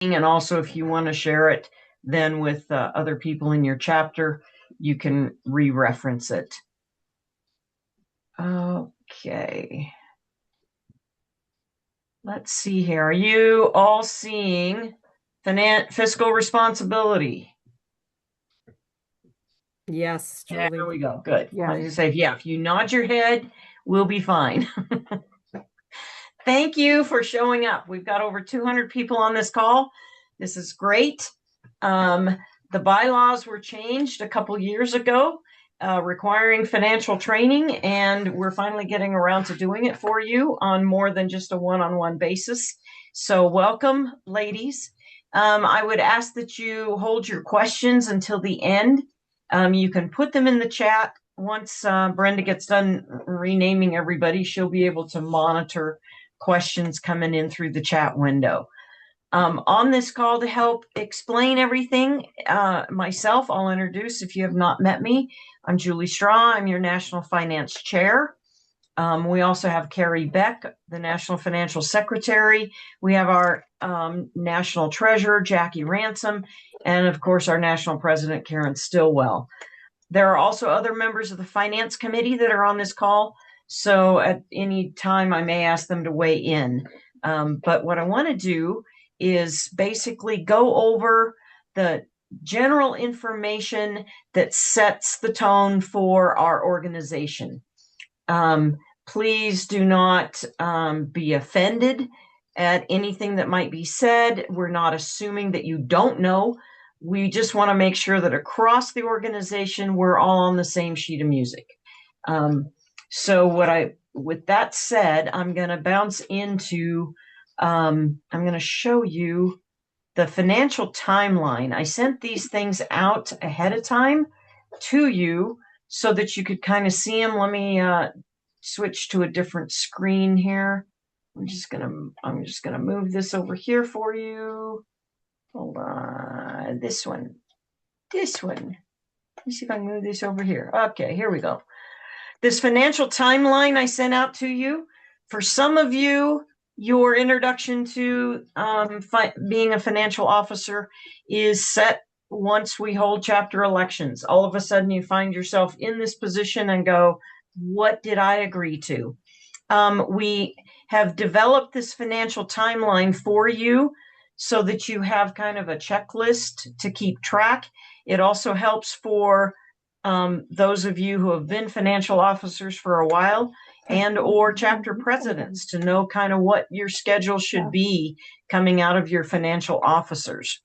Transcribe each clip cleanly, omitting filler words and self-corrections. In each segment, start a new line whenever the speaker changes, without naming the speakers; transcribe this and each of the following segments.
And also, if you want to share it then with other people in your chapter, you can re-reference it. Okay. Let's see here. Are you all seeing fiscal responsibility?
Yes,
There
Julie.
we go. Good.
Yeah.
I was going to say, yeah, if you nod your head, we'll be fine. Thank you for showing up. We've got over 200 people on this call. This is great. The bylaws were changed a couple years ago, requiring financial training, and we're finally getting around to doing it for you on more than just a one-on-one basis. So welcome, ladies. I would ask that you hold your questions until the end. You can put them in the chat. Once Brenda gets done renaming everybody, she'll be able to monitor questions coming in through the chat window. On this call to help explain everything, myself, I'll introduce, if you have not met me, I'm Julie Straw. I'm your National Finance Chair. We also have Carrie Beck, the National Financial Secretary. We have our National Treasurer, Jackie Ransom, and of course, our National President, Karen Stillwell. There are also other members of the Finance Committee that are on this call, so at any time I may ask them to weigh in. But what I want to do is basically go over the general information that sets the tone for our organization. Please do not be offended at anything that might be said. We're not assuming that you don't know. We just want to make sure that across the organization, we're all on the same sheet of music. So with that said, I'm going to bounce into, I'm going to show you the financial timeline. I sent these things out ahead of time to you so that you could kind of see them. Let me switch to a different screen here. I'm just gonna move this over here for you. Hold on, this one. Let me see if I can move this over here. Okay, here we go. This financial timeline I sent out to you. For some of you, your introduction to being a financial officer is set once we hold chapter elections. All of a sudden, you find yourself in this position and go, what did I agree to? We have developed this financial timeline for you so that you have kind of a checklist to keep track. It also helps for those of you who have been financial officers for a while and or chapter presidents to know kind of what your schedule should be coming out of your financial officers.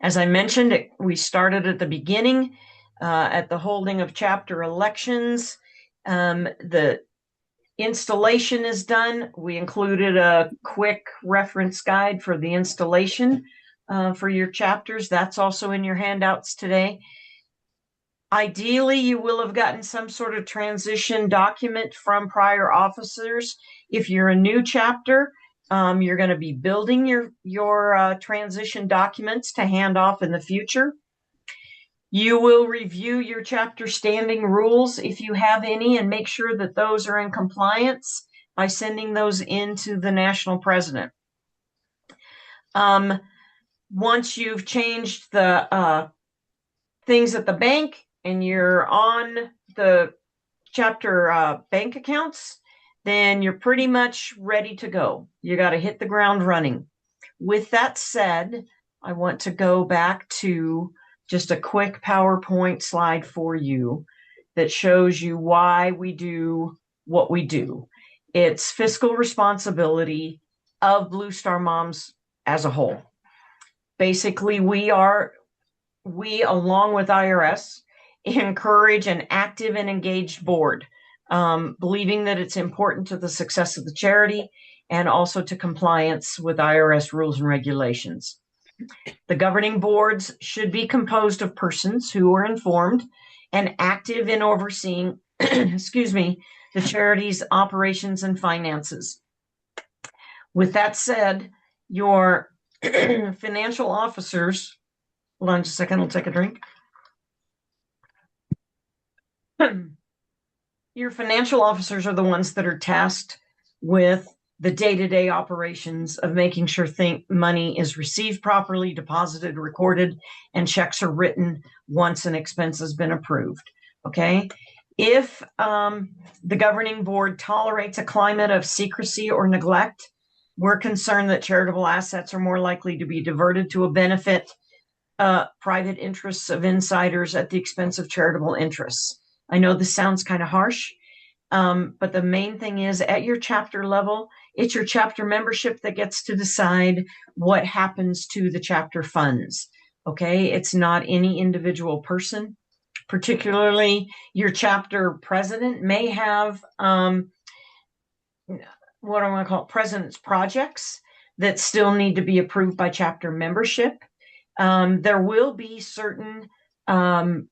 As I mentioned, we started at the beginning at the holding of chapter elections. The installation is done. We included a quick reference guide for the installation for your chapters. That's also in your handouts today. Ideally, you will have gotten some sort of transition document from prior officers. If you're a new chapter, you're going to be building your transition documents to hand off in the future. You will review your chapter standing rules if you have any and make sure that those are in compliance by sending those into the national president. Once you've changed the things at the bank and you're on the chapter bank accounts, then you're pretty much ready to go. You got to hit the ground running. With that said, I want to go back to just a quick PowerPoint slide for you that shows you why we do what we do. It's fiscal responsibility of Blue Star Moms as a whole. Basically, we, along with IRS, encourage an active and engaged board, believing that it's important to the success of the charity and also to compliance with IRS rules and regulations. The governing boards should be composed of persons who are informed and active in overseeing, the charity's operations and finances. With that said, your financial officers, hold on just a second, I'll take a drink. Your financial officers are the ones that are tasked with the day-to-day operations of making sure money is received properly, deposited, recorded, and checks are written once an expense has been approved. Okay. If the governing board tolerates a climate of secrecy or neglect, we're concerned that charitable assets are more likely to be diverted to benefit private interests of insiders at the expense of charitable interests. I know this sounds kind of harsh, but the main thing is, at your chapter level, it's your chapter membership that gets to decide what happens to the chapter funds. Okay, it's not any individual person. Particularly, your chapter president may have what I want to call president's projects that still need to be approved by chapter membership. There will be certain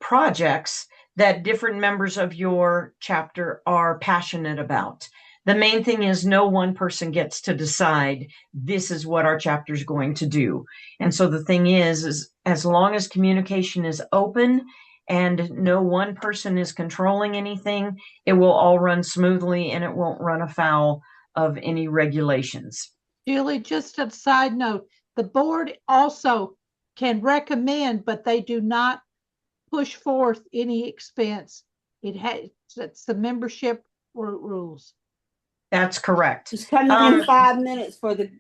projects that different members of your chapter are passionate about. The main thing is no one person gets to decide this is what our chapter is going to do. And so the thing is as long as communication is open and no one person is controlling anything, it will all run smoothly and it won't run afoul of any regulations.
Julie, just a side note, the board also can recommend, but they do not push forth any expense. It's the membership rules.
That's correct.
Just coming in 5 minutes for the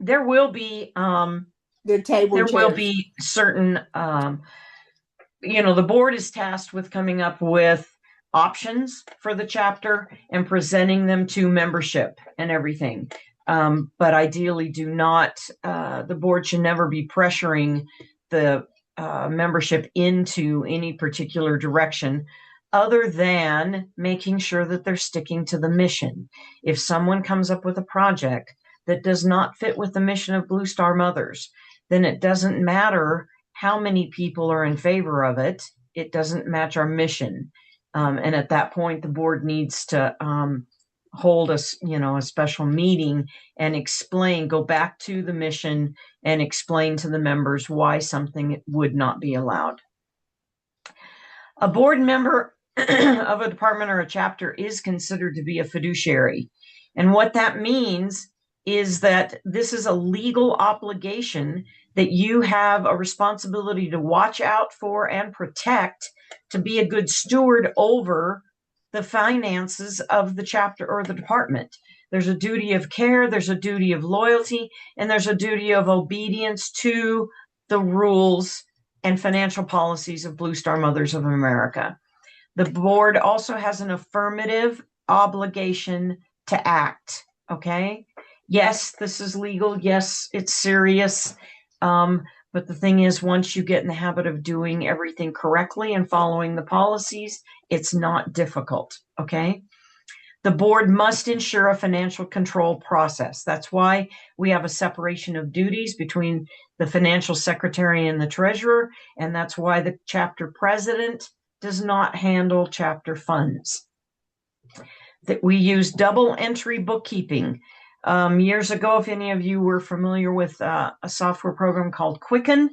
there will be
the table
there
chairs.
will be certain the board is tasked with coming up with options for the chapter and presenting them to membership and everything. But ideally the board should never be pressuring the membership into any particular direction other than making sure that they're sticking to the mission. If someone comes up with a project that does not fit with the mission of Blue Star Mothers, then it doesn't matter how many people are in favor of it. It doesn't match our mission. And at that point, the board needs to hold a special meeting and go back to the mission and explain to the members why something would not be allowed. A board member of a department or a chapter is considered to be a fiduciary. And what that means is that this is a legal obligation that you have a responsibility to watch out for and protect, to be a good steward over the finances of the chapter or the department. There's a duty of care, there's a duty of loyalty, and there's a duty of obedience to the rules and financial policies of Blue Star Mothers of America. The board also has an affirmative obligation to act, okay? Yes, this is legal. Yes, it's serious. But the thing is, once you get in the habit of doing everything correctly and following the policies, it's not difficult, okay? The board must ensure a financial control process. That's why we have a separation of duties between the financial secretary and the treasurer, and that's why the chapter president does not handle chapter funds. That we use double entry bookkeeping. Years ago, if any of you were familiar with a software program called Quicken,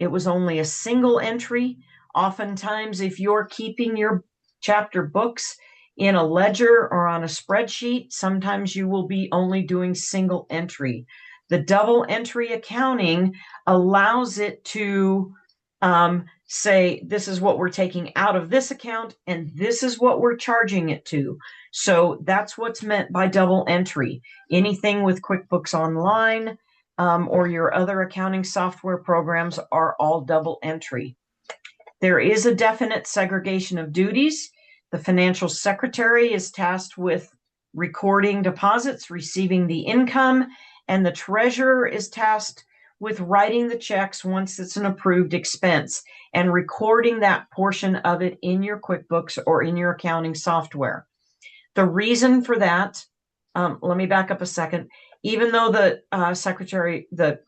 it was only a single entry. Oftentimes, if you're keeping your chapter books in a ledger or on a spreadsheet, sometimes you will be only doing single entry. The double entry accounting allows it to say, this is what we're taking out of this account, and this is what we're charging it to. So that's what's meant by double entry. Anything with QuickBooks Online or your other accounting software programs are all double entry. There is a definite segregation of duties. The financial secretary is tasked with recording deposits, receiving the income, and the treasurer is tasked with writing the checks once it's an approved expense and recording that portion of it in your QuickBooks or in your accounting software. The reason for that, let me back up a second. Even though the secretary, the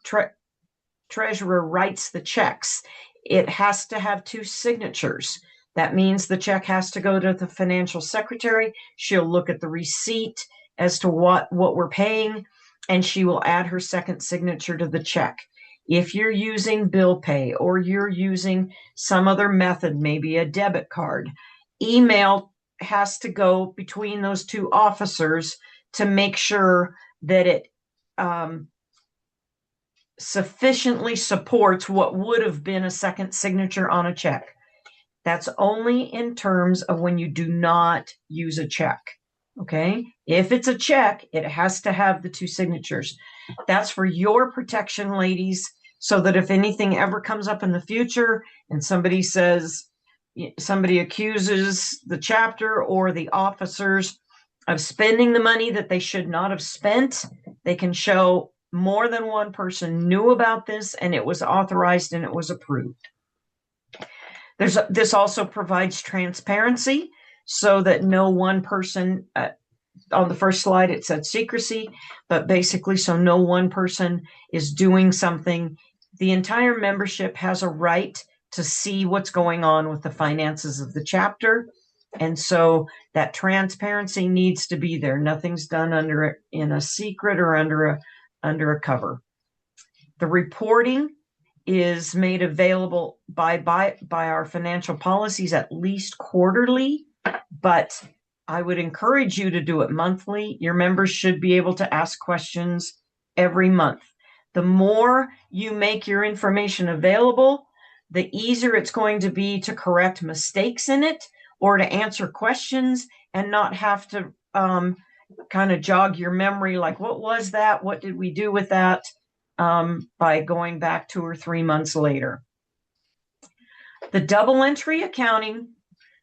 treasurer writes the checks, it has to have two signatures. That means the check has to go to the financial secretary. She'll look at the receipt as to what we're paying, and she will add her second signature to the check. If you're using bill pay or you're using some other method, maybe a debit card, email has to go between those two officers to make sure that it sufficiently supports what would have been a second signature on a check. That's only in terms of when you do not use a check. Okay. If it's a check, it has to have the two signatures. That's for your protection, ladies, so that if anything ever comes up in the future and somebody accuses the chapter or the officers of spending the money that they should not have spent, they can show more than one person knew about this and it was authorized and it was approved. This also provides transparency so that no one person, on the first slide it said secrecy, but basically so no one person is doing something. The entire membership has a right to see what's going on with the finances of the chapter. And so that transparency needs to be there. Nothing's done in a secret or under a cover. The reporting is made available by our financial policies at least quarterly, but I would encourage you to do it monthly. Your members should be able to ask questions every month. The more you make your information available, the easier it's going to be to correct mistakes in it or to answer questions and not have to kind of jog your memory, like, what was that? What did we do with that? By going back 2 or 3 months later. The double entry accounting,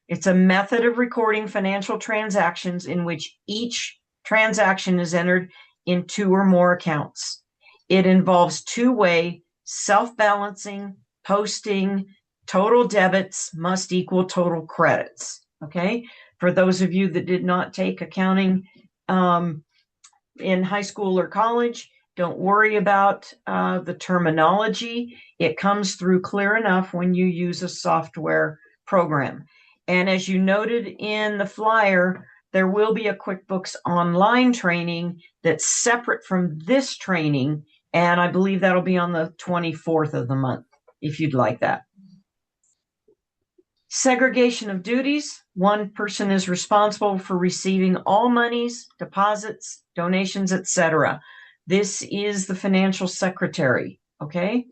it's a method of recording financial transactions in which each transaction is entered in 2 or more accounts. It involves two-way self-balancing, posting, total debits must equal total credits. Okay. For those of you that did not take accounting in high school or college, don't worry about the terminology. It comes through clear enough when you use a software program. And as you noted in the flyer, there will be a QuickBooks Online training that's separate from this training. And I believe that'll be on the 24th of the month, if you'd like that. Segregation of duties. One person is responsible for receiving all monies, deposits, donations, etc. This is the financial secretary, okay?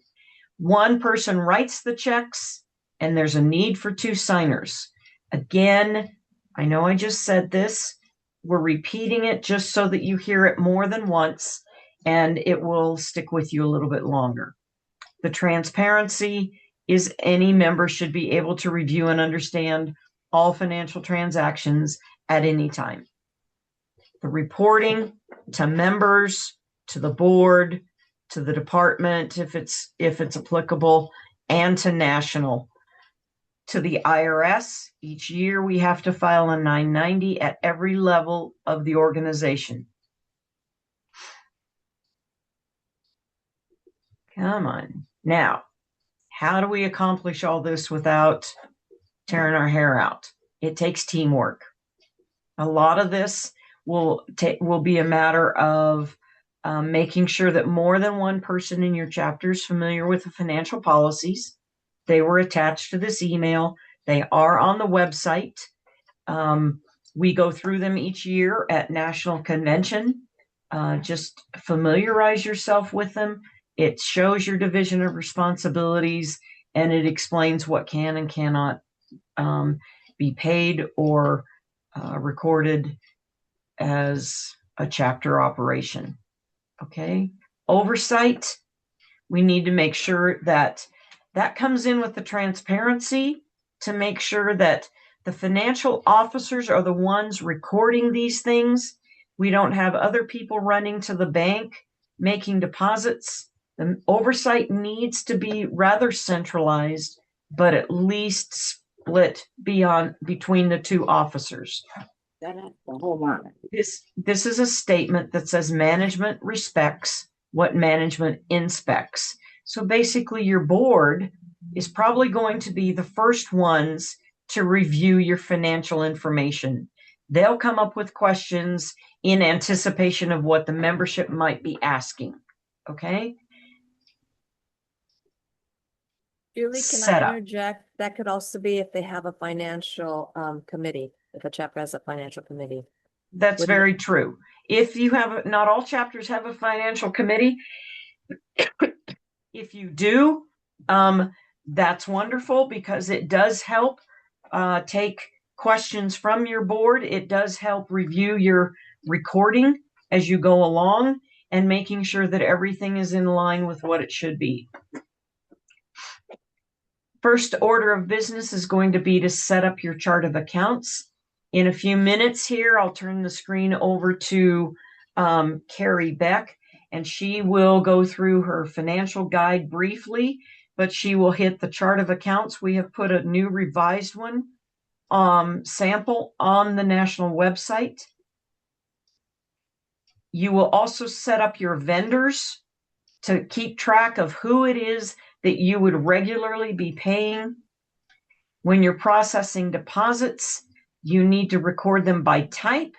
One person writes the checks, and there's a need for 2 signers. Again, I know I just said this. We're repeating it just so that you hear it more than once, and it will stick with you a little bit longer. The transparency is any member should be able to review and understand all financial transactions at any time. The reporting to members, to the board, to the department, if it's applicable, and to national. To the IRS, each year we have to file a 990 at every level of the organization. Come on. Now, how do we accomplish all this without tearing our hair out? It takes teamwork. A lot of this will be a matter of making sure that more than one person in your chapter is familiar with the financial policies. They were attached to this email. They are on the website. We go through them each year at National Convention. Just familiarize yourself with them. It shows your division of responsibilities, and it explains what can and cannot be paid or recorded as a chapter operation. Okay. Oversight. We need to make sure that comes in with the transparency to make sure that the financial officers are the ones recording these things. We don't have other people running to the bank, making deposits. The oversight needs to be rather centralized, but at least split between the 2 officers. This is a statement that says management respects what management inspects. So basically your board is probably going to be the first ones to review your financial information. They'll come up with questions in anticipation of what the membership might be asking. Okay?
Julie, can I interject? That could also be if they have a financial committee, if a chapter has a financial committee.
That's
Wouldn't-
very true. If you have, not all chapters have a financial committee. If you do, that's wonderful because it does help take questions from your board. It does help review your recording as you go along and making sure that everything is in line with what it should be. First order of business is going to be to set up your chart of accounts. In a few minutes here, I'll turn the screen over to Carrie Beck, and she will go through her financial guide briefly, but she will hit the chart of accounts. We have put a new revised one sample on the national website. You will also set up your vendors to keep track of who it is that you would regularly be paying. When you're processing deposits, you need to record them by type.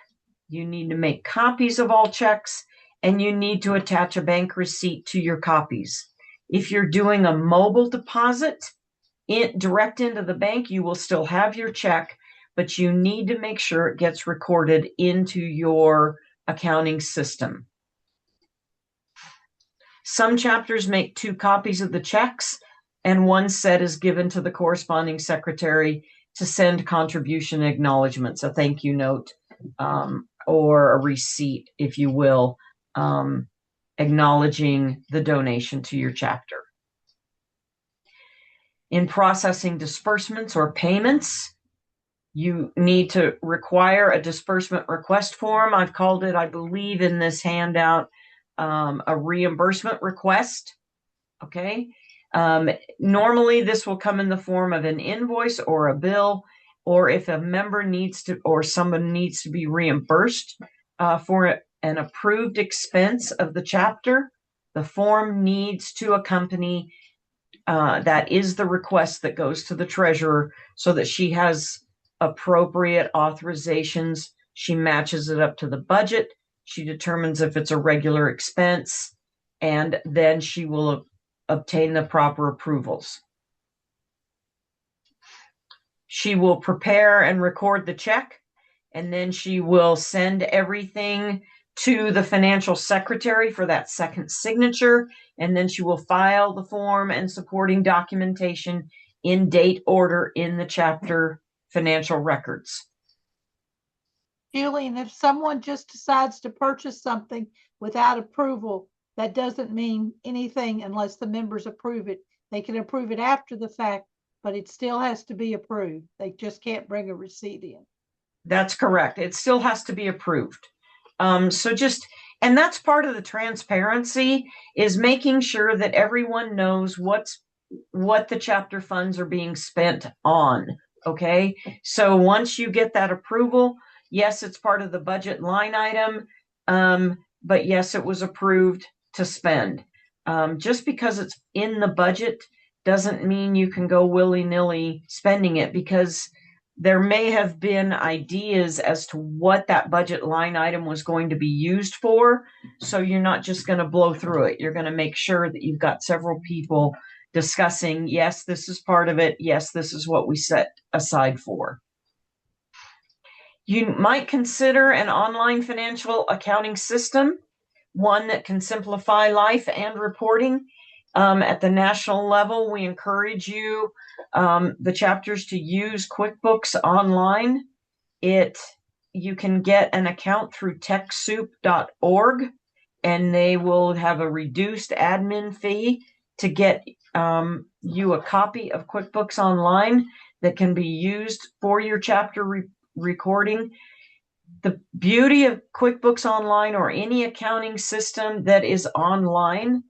You need to make copies of all checks, and you need to attach a bank receipt to your copies. If you're doing a mobile deposit direct into the bank, you will still have your check, but you need to make sure it gets recorded into your accounting system. Some chapters make 2 copies of the checks, and one set is given to the corresponding secretary to send contribution acknowledgments, a thank you note, or a receipt, if you will, acknowledging the donation to your chapter. In processing disbursements or payments, you need to require a disbursement request form. I've called it, I believe, in this handout, a reimbursement request. Okay. Normally this will come in the form of an invoice or a bill, or if a member needs to, or someone needs to be reimbursed for an approved expense of the chapter, the form needs to accompany that is the request that goes to the treasurer so that she has appropriate authorizations. She matches it up to the budget. She determines if it's a regular expense, and then she will obtain the proper approvals. She will prepare and record the check, and then she will send everything to the financial secretary for that second signature, and then she will file the form and supporting documentation in date order in the chapter financial records.
Julie, and if someone just decides to purchase something without approval, that doesn't mean anything unless the members approve it. They can approve it after the fact, but it still has to be approved. They just can't bring a receipt in. That's
correct. It still has to be approved. And that's part of the transparency, is making sure that everyone knows what the chapter funds are being spent on. Okay. So once you get that approval, yes, it's part of the budget line item. But yes, it was approved to spend. Just because it's in the budget doesn't mean you can go willy-nilly spending it, because there may have been ideas as to what that budget line item was going to be used for. So you're not just going to blow through it. You're going to make sure that you've got several people discussing, yes, this is part of it. Yes, this is what we set aside for. You might consider an online financial accounting system, one that can simplify life and reporting. At the national level, we encourage you, the chapters, to use QuickBooks Online. You can get an account through TechSoup.org, and they will have a reduced admin fee to get you a copy of QuickBooks Online that can be used for your chapter recording. The beauty of QuickBooks Online, or any accounting system that is online,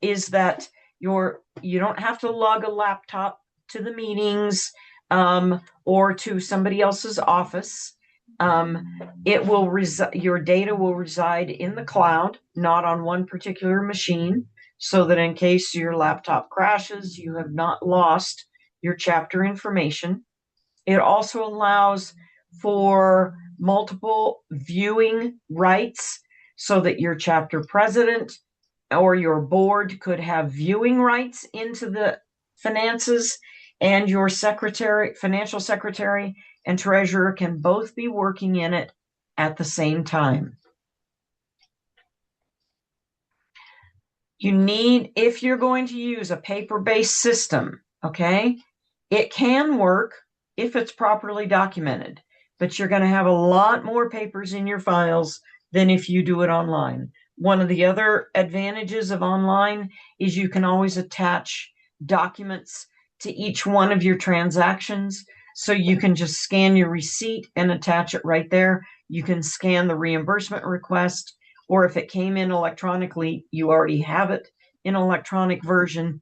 is that you don't have to lug a laptop to the meetings or to somebody else's office. Your data will reside in the cloud, not on one particular machine, so that in case your laptop crashes, you have not lost your chapter information. It also allows for multiple viewing rights, so that your chapter president or your board could have viewing rights into the finances, and your secretary, financial secretary, and treasurer can both be working in it at the same time. You need, if you're going to use a paper-based system, okay, it can work if it's properly documented, but you're going to have a lot more papers in your files than if you do it online. One of the other advantages of online is you can always attach documents to each one of your transactions. So you can just scan your receipt and attach it right there. You can scan the reimbursement request, or if it came in electronically, you already have it in electronic version.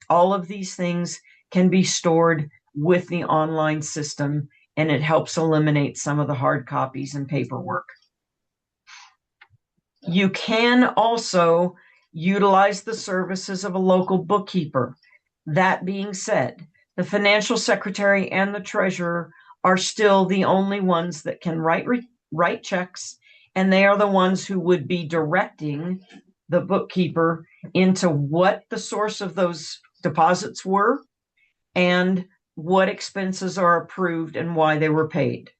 All of these things can be stored with the online system, and it helps eliminate some of the hard copies and paperwork. You can also utilize the services of a local bookkeeper. That being said, the financial secretary and the treasurer are still the only ones that can write checks, and they are the ones who would be directing the bookkeeper into what the source of those deposits were and what expenses are approved and why they were paid.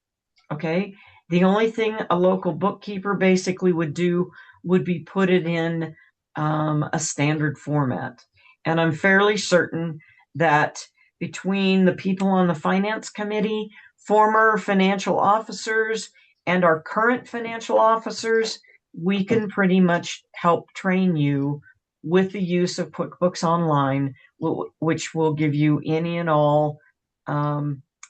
Okay. The only thing a local bookkeeper basically would do would be put it in a standard format. And I'm fairly certain that between the people on the finance committee, former financial officers, and our current financial officers, we can pretty much help train you with the use of QuickBooks Online, which will give you any and all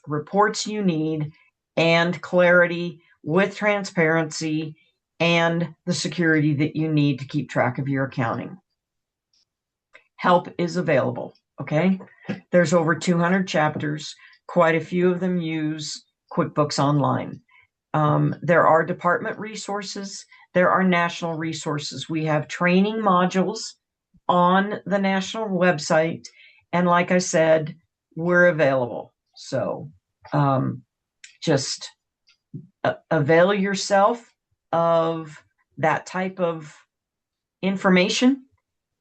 reports you need and clarity with transparency and the security that you need to keep track of your accounting. Help is available, okay? There's over 200 chapters. Quite a few of them use QuickBooks Online. There are department resources. There are national resources. We have training modules on the national website. And like I said, we're available. So just avail yourself of that type of information,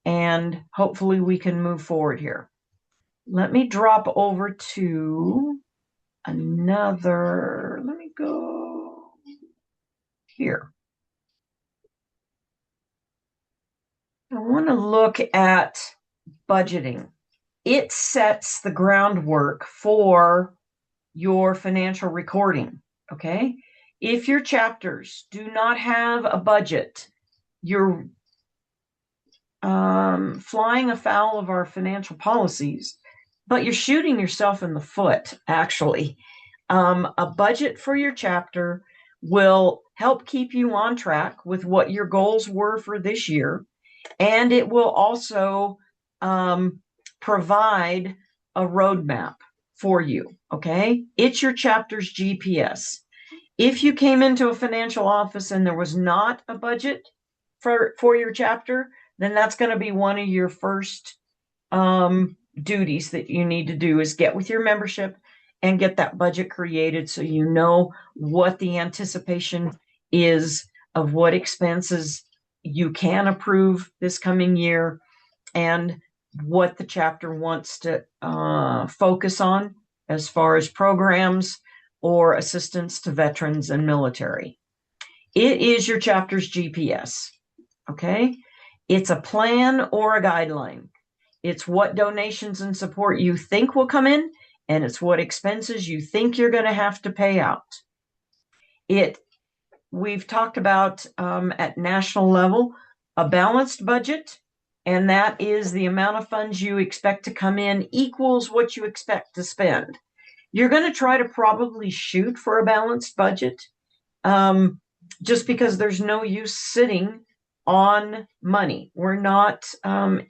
and hopefully we can move forward here. Let me drop over to another, let me go here. I want to look at budgeting. It sets the groundwork for your financial recording, okay? If your chapters do not have a budget, you're flying afoul of our financial policies, but you're shooting yourself in the foot, actually. A budget for your chapter will help keep you on track with what your goals were for this year, and it will also provide a roadmap for you, okay? It's your chapter's GPS. If you came into a financial office and there was not a budget for your chapter, then that's going to be one of your first duties that you need to do, is get with your membership and get that budget created so you know what the anticipation is of what expenses you can approve this coming year and what the chapter wants to focus on as far as programs or assistance to veterans and military. It is your chapter's GPS, okay? It's a plan or a guideline. It's what donations and support you think will come in, and it's what expenses you think you're going to have to pay out. We've talked about at national level a balanced budget, and that is the amount of funds you expect to come in equals what you expect to spend. You're going to try to probably shoot for a balanced budget just because there's no use sitting on money. We're not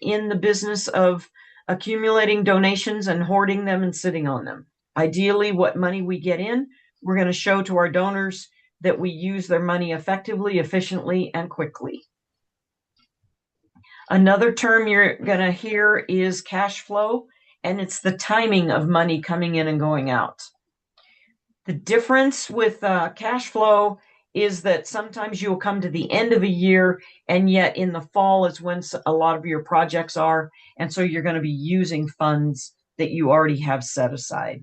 in the business of accumulating donations and hoarding them and sitting on them. Ideally, what money we get in, we're going to show to our donors that we use their money effectively, efficiently, and quickly. Another term you're going to hear is cash flow, and it's the timing of money coming in and going out. The difference with cash flow is that sometimes you'll come to the end of a year, and yet in the fall is when a lot of your projects are, and so you're going to be using funds that you already have set aside.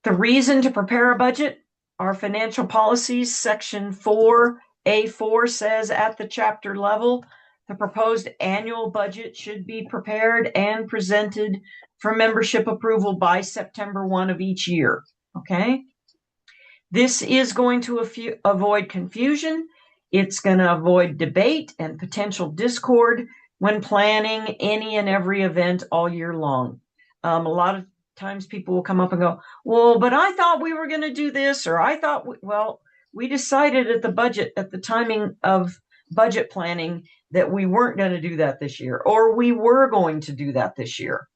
The reason to prepare a budget our financial policies, section 4A4 says at the chapter level, the proposed annual budget should be prepared and presented for membership approval by September 1 of each year. Okay. This is going to avoid confusion. It's going to avoid debate and potential discord when planning any and every event all year long. A lot of times people will come up and go, well, but I thought we were going to do this, or I thought, we decided at the timing of budget planning that we weren't going to do that this year, or we were going to do that this year.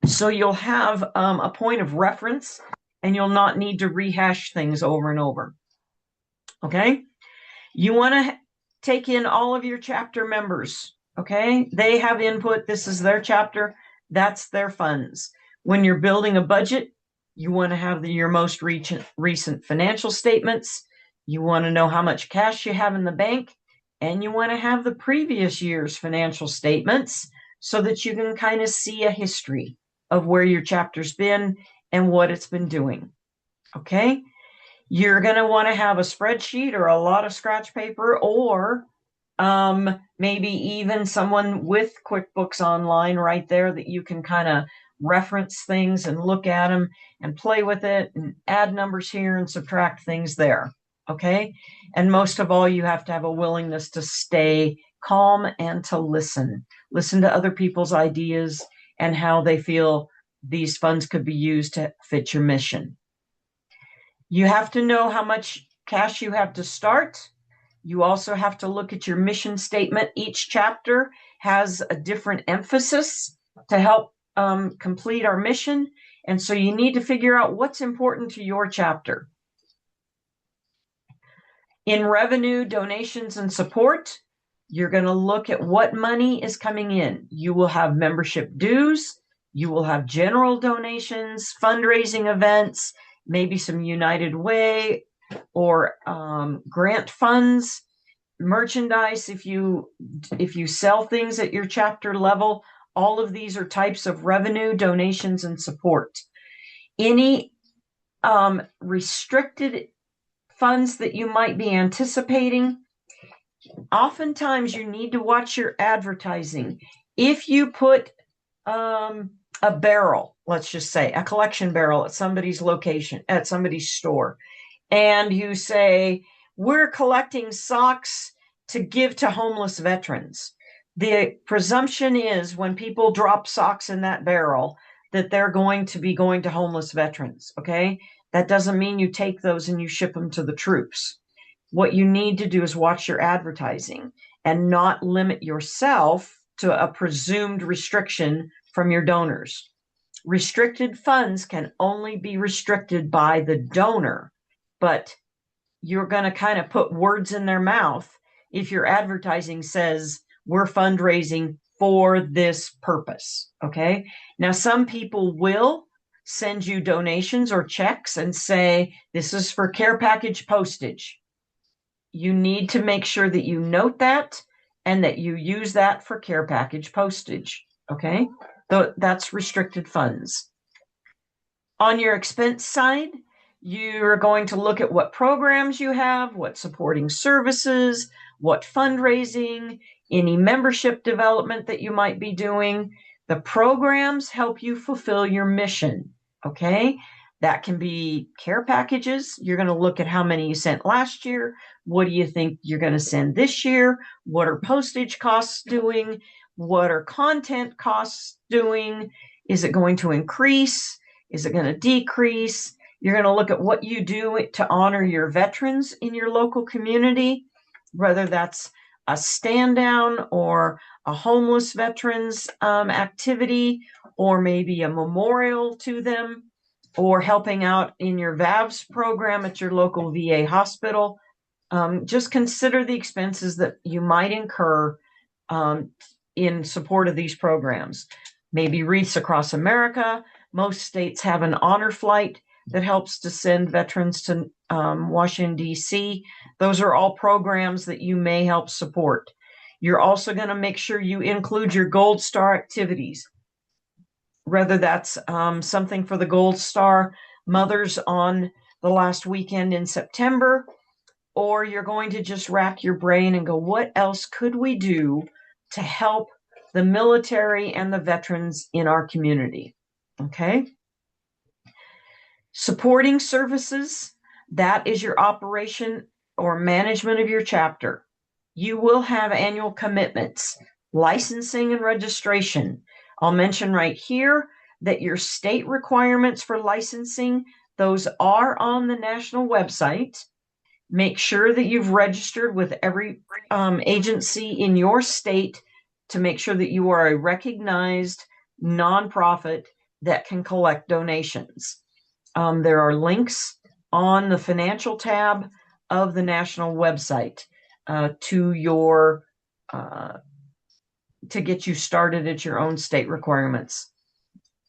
So you'll have a point of reference, and you'll not need to rehash things over and over. Okay? You want to take in all of your chapter members. Okay? They have input. This is their chapter. That's their funds. When you're building a budget, you want to have your most recent financial statements. You want to know how much cash you have in the bank, and you want to have the previous year's financial statements so that you can kind of see a history of where your chapter's been and what it's been doing. Okay? You're going to want to have a spreadsheet or a lot of scratch paper, or maybe even someone with QuickBooks Online right there that you can kind of reference things and look at them and play with it and add numbers here and subtract things there. Okay? And most of all, you have to have a willingness to stay calm and to listen. Listen to other people's ideas and how they feel these funds could be used to fit your mission. You have to know how much cash you have to start. You also have to look at your mission statement. Each chapter has a different emphasis to help complete our mission. And so you need to figure out what's important to your chapter. In revenue, donations, and support, you're going to look at what money is coming in. You will have membership dues. You will have general donations, fundraising events, maybe some United Way or grant funds, merchandise. If you sell things at your chapter level, all of these are types of revenue, donations, and support. Any restricted funds that you might be anticipating, oftentimes you need to watch your advertising. If you put a barrel, let's just say a collection barrel at somebody's location, at somebody's store, and you say, we're collecting socks to give to homeless veterans. The presumption is when people drop socks in that barrel that they're going to be going to homeless veterans. Okay? That doesn't mean you take those and you ship them to the troops. What you need to do is watch your advertising and not limit yourself to a presumed restriction from your donors. Restricted funds can only be restricted by the donor, but you're going to kind of put words in their mouth if your advertising says we're fundraising for this purpose. Okay. Now, some people will send you donations or checks and say, this is for care package postage. You need to make sure that you note that and that you use that for care package postage. Okay. That's restricted funds. On your expense side, you're going to look at what programs you have, what supporting services, what fundraising, any membership development that you might be doing. The programs help you fulfill your mission. Okay. That can be care packages. You're going to look at how many you sent last year. What do you think you're going to send this year? What are postage costs doing? What are content costs doing? Is it going to increase? Is it going to decrease? You're going to look at what you do to honor your veterans in your local community, whether that's a stand down or a homeless veterans activity, or maybe a memorial to them, or helping out in your VAVS program at your local VA hospital. Just consider the expenses that you might incur in support of these programs. Maybe Wreaths Across America. Most states have an honor flight that helps to send veterans to Washington, D.C. Those are all programs that you may help support. You're also going to make sure you include your Gold Star activities, whether that's something for the Gold Star mothers on the last weekend in September, or you're going to just rack your brain and go, what else could we do to help the military and the veterans in our community? Okay. Supporting services, that is your operation or management of your chapter. You will have annual commitments, licensing and registration. I'll mention right here that your state requirements for licensing, those are on the national website. Make sure that you've registered with every agency in your state to make sure that you are a recognized nonprofit that can collect donations. There are links on the financial tab of the national website to your to get you started at your own state requirements.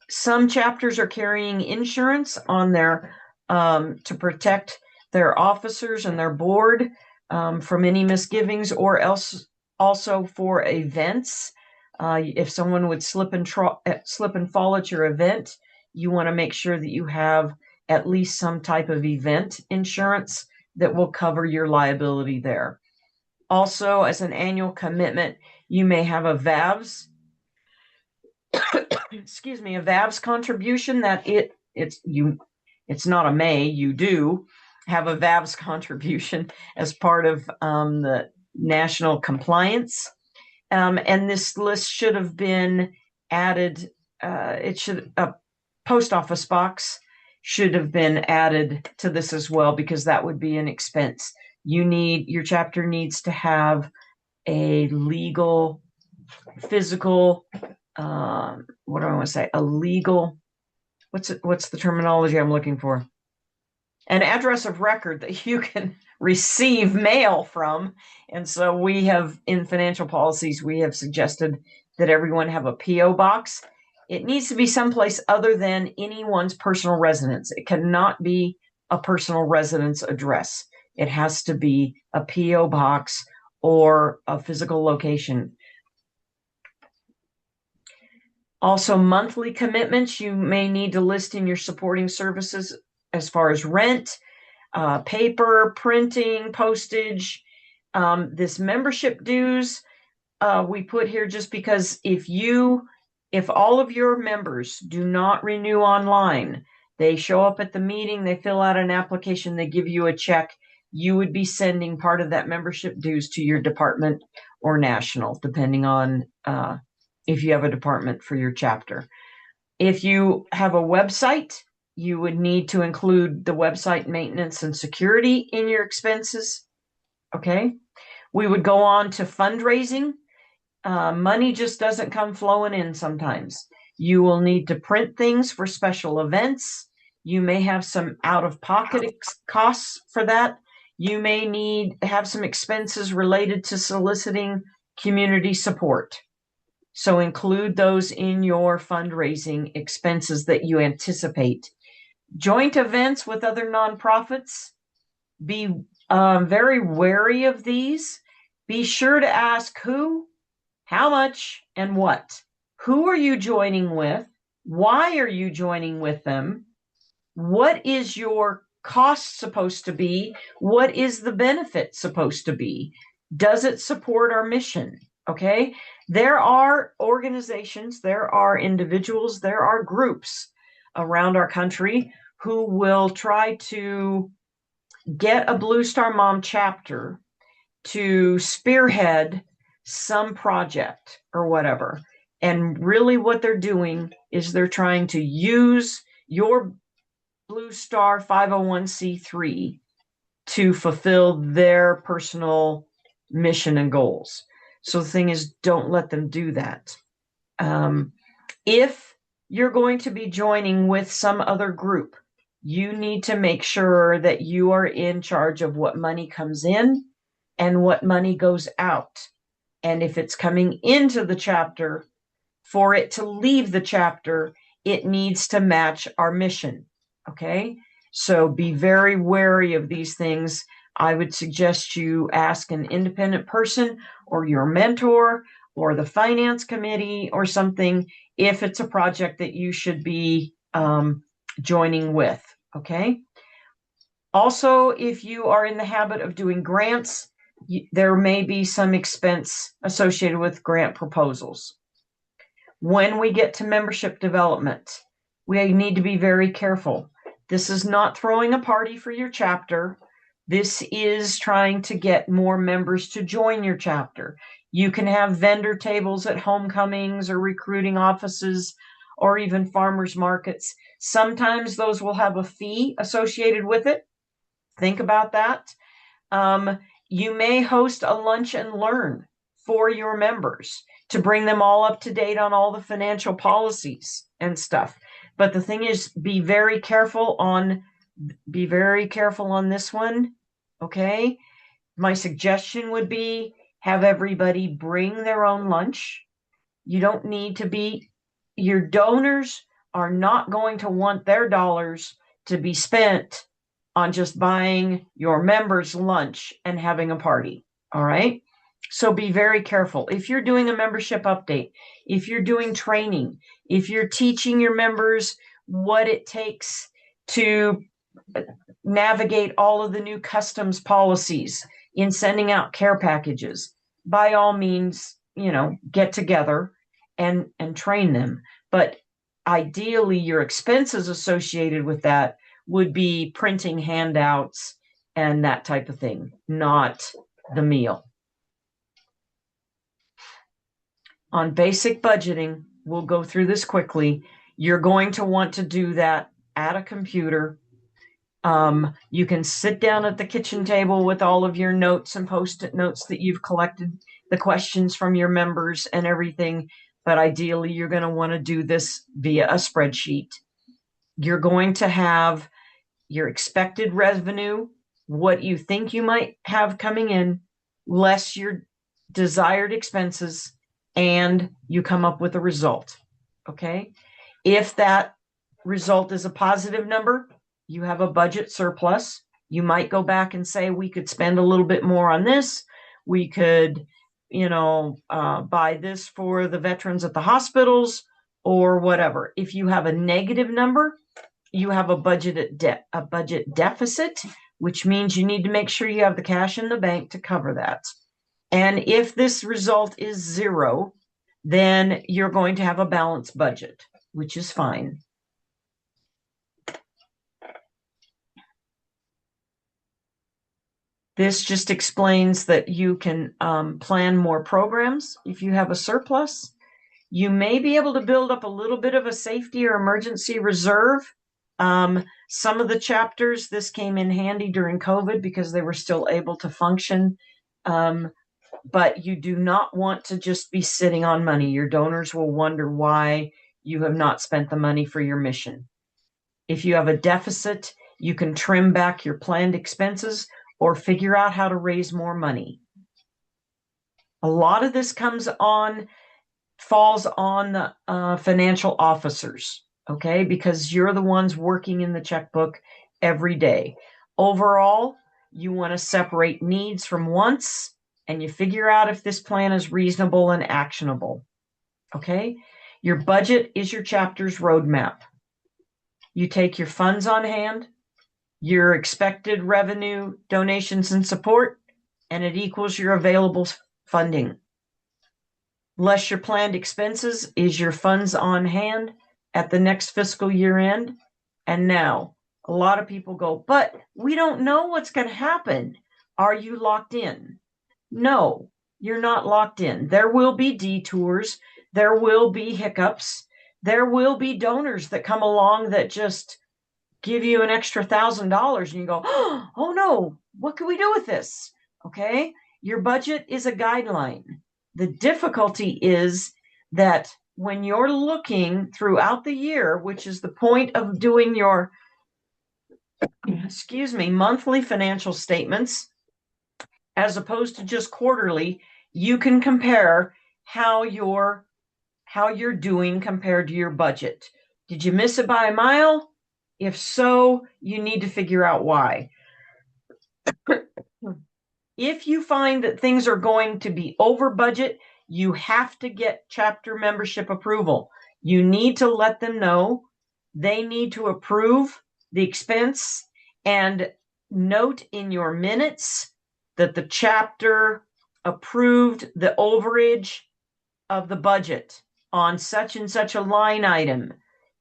Some chapters are carrying insurance on their to protect their officers and their board from any misgivings, or else also for events. If someone would slip and fall at your event, you want to make sure that you have at least some type of event insurance that will cover your liability there. Also, as an annual commitment, you may have a VAVS, excuse me, a VAVS contribution that it's not a may, you do have a VAVS contribution as part of the national compliance. And this list should have been added. A post office box should have been added to this as well, because that would be an expense. Your chapter needs to have a legal, physical, what do I want to say? A legal, what's the terminology I'm looking for? An address of record that you can receive mail from. And so we have, in financial policies, we have suggested that everyone have a P.O. box. It needs to be someplace other than anyone's personal residence. It cannot be a personal residence address. It has to be a P.O. box or a physical location. Also, monthly commitments you may need to list in your supporting services as far as rent, paper, printing, postage. This membership dues we put here just because if all of your members do not renew online, they show up at the meeting, they fill out an application, they give you a check, you would be sending part of that membership dues to your department or national, depending on if you have a department for your chapter. If you have a website, you would need to include the website maintenance and security in your expenses. Okay. We would go on to fundraising. Money just doesn't come flowing in sometimes. You will need to print things for special events. You may have some out-of-pocket costs for that. You may have some expenses related to soliciting community support. So include those in your fundraising expenses that you anticipate. Joint events with other nonprofits, be very wary of these. Be sure to ask who, how much, and what. Who are you joining with? Why are you joining with them? What is your cost supposed to be? What is the benefit supposed to be? Does it support our mission? Okay. There are organizations, there are individuals, there are groups around our country who will try to get a Blue Star Mom chapter to spearhead some project or whatever. And really what they're doing is they're trying to use your Blue Star 501c3 to fulfill their personal mission and goals. So the thing is, don't let them do that. If you're going to be joining with some other group, you need to make sure that you are in charge of what money comes in and what money goes out. And if it's coming into the chapter, for it to leave the chapter, it needs to match our mission. Okay? So be very wary of these things. I would suggest you ask an independent person or your mentor or the finance committee or something if it's a project that you should be joining with. Okay. Also, if you are in the habit of doing grants, there may be some expense associated with grant proposals. When we get to membership development, we need to be very careful. This is not throwing a party for your chapter. This is trying to get more members to join your chapter. You can have vendor tables at homecomings or recruiting offices or even farmers markets. Sometimes those will have a fee associated with it. Think about that. You may host a lunch and learn for your members to bring them all up to date on all the financial policies and stuff. But the thing is, be very careful on this one. Okay. My suggestion would be have everybody bring their own lunch. You don't need to be, your donors are not going to want their dollars to be spent on just buying your members lunch and having a party. All right. So be very careful. If you're doing a membership update, if you're doing training, if you're teaching your members what it takes to navigate all of the new customs policies in sending out care packages, by all means, get together and train them. But ideally, your expenses associated with that would be printing handouts and that type of thing, not the meal. On basic budgeting, we'll go through this quickly. You're going to want to do that at a computer. You can sit down at the kitchen table with all of your notes and post-it notes that you've collected, the questions from your members and everything. But ideally, you're going to want to do this via a spreadsheet. You're going to have your expected revenue, what you think you might have coming in, less your desired expenses, and you come up with a result. Okay. If that result is a positive number, you have a budget surplus. You might go back and say, we could spend a little bit more on this. We could, buy this for the veterans at the hospitals or whatever. If you have a negative number, you have a budget deficit, which means you need to make sure you have the cash in the bank to cover that. And if this result is 0, then you're going to have a balanced budget, which is fine. This just explains that you can plan more programs if you have a surplus. You may be able to build up a little bit of a safety or emergency reserve. Some of the chapters, this came in handy during COVID because they were still able to function. But you do not want to just be sitting on money. Your donors will wonder why you have not spent the money for your mission. If you have a deficit, you can trim back your planned expenses or figure out how to raise more money. A lot of this falls on the financial officers, okay? Because you're the ones working in the checkbook every day. Overall, you want to separate needs from wants, and you figure out if this plan is reasonable and actionable, okay? Your budget is your chapter's roadmap. You take your funds on hand, your expected revenue, donations, and support, and it equals your available funding. Less your planned expenses is your funds on hand at the next fiscal year end. And now, a lot of people go, but we don't know what's going to happen. Are you locked in? No, you're not locked in. There will be detours. There will be hiccups. There will be donors that come along that just give you an extra $1,000 and you go, oh no, what can we do with this? Okay. Your budget is a guideline. The difficulty is that when you're looking throughout the year, which is the point of doing your, monthly financial statements, as opposed to just quarterly, you can compare how you're doing compared to your budget. Did you miss it by a mile? If so, you need to figure out why. If you find that things are going to be over budget, you have to get chapter membership approval. You need to let them know. They need to approve the expense and note in your minutes that the chapter approved the overage of the budget on such and such a line item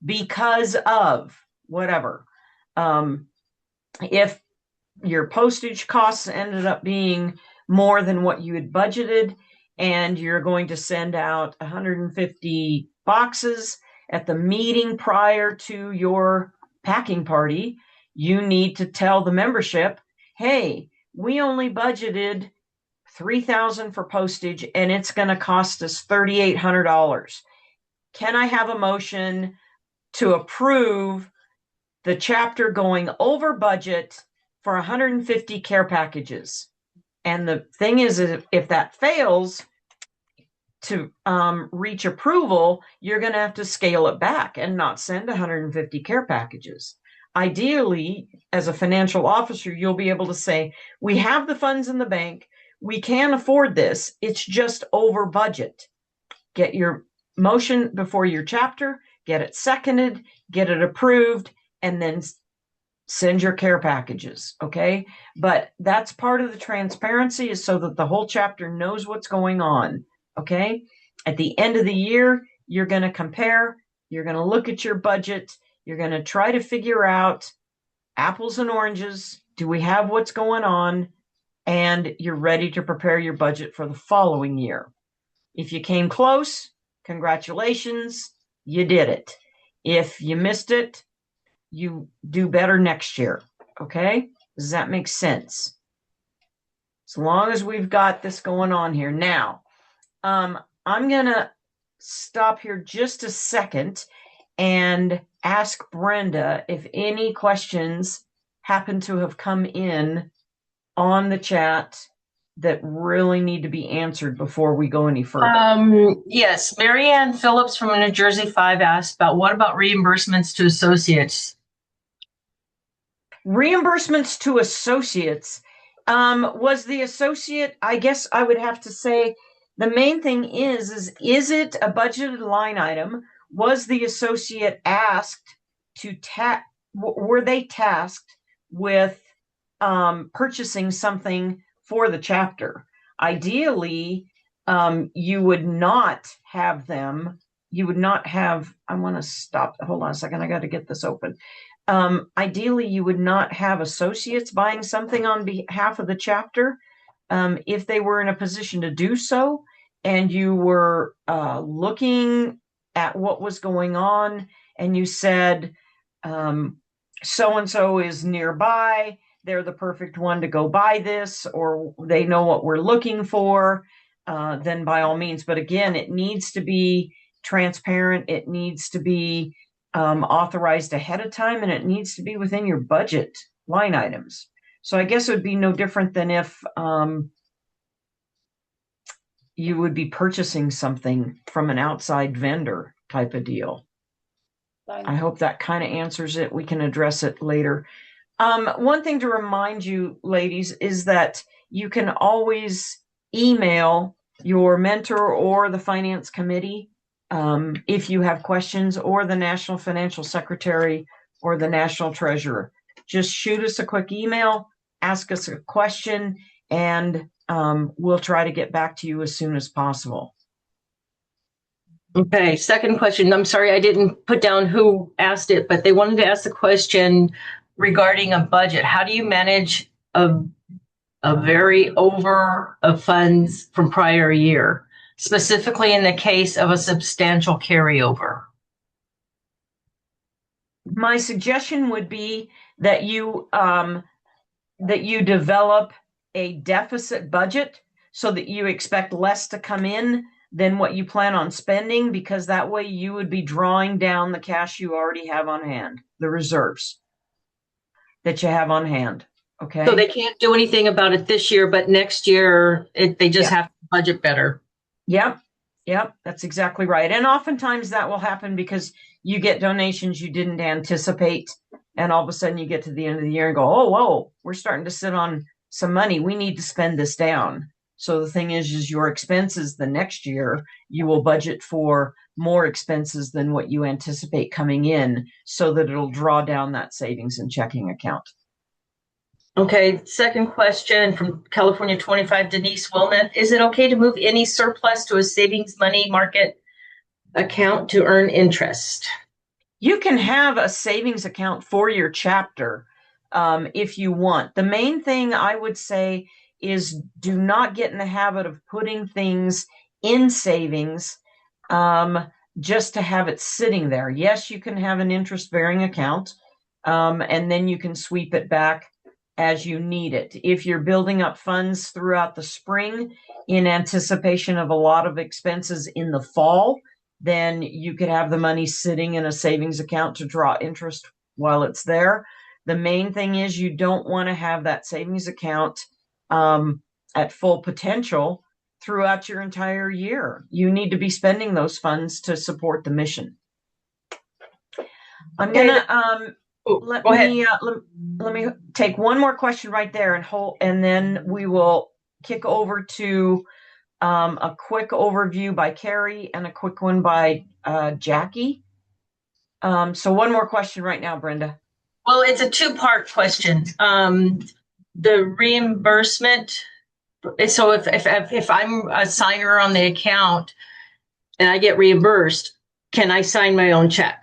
because of whatever. If your postage costs ended up being more than what you had budgeted, and you're going to send out 150 boxes at the meeting prior to your packing party, you need to tell the membership, hey, we only budgeted $3,000 for postage and it's going to cost us $3,800. Can I have a motion to approve the chapter going over budget for 150 care packages? And the thing is, if that fails to reach approval, you're going to have to scale it back and not send 150 care packages. Ideally, as a financial officer, you'll be able to say, we have the funds in the bank. We can afford this. It's just over budget. Get your motion before your chapter, get it seconded, get it approved, and then send your care packages. Okay. But that's part of the transparency, is so that the whole chapter knows what's going on. Okay. At the end of the year, you're going to compare, you're going to look at your budget, you're going to try to figure out apples and oranges. Do we have what's going on? And you're ready to prepare your budget for the following year. If you came close, congratulations, you did it. If you missed it, you do better next year. Okay? Does that make sense? As long as we've got this going on here. Now, I'm going to stop here just a second and ask Brenda if any questions happen to have come in on the chat that really need to be answered before we go any further.
Yes, Marianne Phillips from New Jersey 5 asked about what about reimbursements to associates?
Reimbursements to associates. Was the associate, I guess I would have to say, the main thing is it a budgeted line item? Was the associate asked to were they tasked with purchasing something for the chapter? Ideally, you would not have them. You would not have, I want to stop. Hold on a second. I got to get this open. Ideally, you would not have associates buying something on behalf of the chapter. If they were in a position to do so, and you were looking at what was going on, and you said, so-and-so is nearby, they're the perfect one to go buy this, or they know what we're looking for, then by all means. But again, it needs to be transparent. It needs to be authorized ahead of time, and it needs to be within your budget line items. So I guess it would be no different than if you would be purchasing something from an outside vendor type of deal. I hope that kind of answers it. We can address it later. One thing to remind you, ladies, is that you can always email your mentor or the finance committee if you have questions, or the National Financial Secretary or the National Treasurer. Just shoot us a quick email, ask us a question, and we'll try to get back to you as soon as possible.
Okay, second question. I'm sorry, I didn't put down who asked it, but they wanted to ask the question regarding a budget. How do you manage a very over of funds from prior year, specifically in the case of a substantial carryover?
My suggestion would be that you develop a deficit budget so that you expect less to come in than what you plan on spending, because that way you would be drawing down the cash you already have on hand, the reserves that you have on hand. Okay.
So they can't do anything about it this year, but next year they just have to budget better.
Yep. That's exactly right. And oftentimes that will happen because you get donations you didn't anticipate. And all of a sudden you get to the end of the year and go, oh, whoa, we're starting to sit on some money. We need to spend this down. So the thing is your expenses the next year, you will budget for more expenses than what you anticipate coming in so that it'll draw down that savings and checking account.
Okay, second question from California 25, Denise Wilmeth. Is it okay to move any surplus to a savings money market account to earn interest?
You can have a savings account for your chapter if you want. The main thing I would say is do not get in the habit of putting things in savings just to have it sitting there. Yes, you can have an interest-bearing account, and then you can sweep it back as you need it. If you're building up funds throughout the spring in anticipation of a lot of expenses in the fall, then you could have the money sitting in a savings account to draw interest while it's there. The main thing is you don't want to have that savings account at full potential throughout your entire year. You need to be spending those funds to support the mission. I'm gonna let me take one more question right there and then we will kick over to a quick overview by Carrie and a quick one by Jackie. So one more question right now, Brenda.
Well, it's a two-part question. The reimbursement. So if I'm a signer on the account and I get reimbursed, can I sign my own check?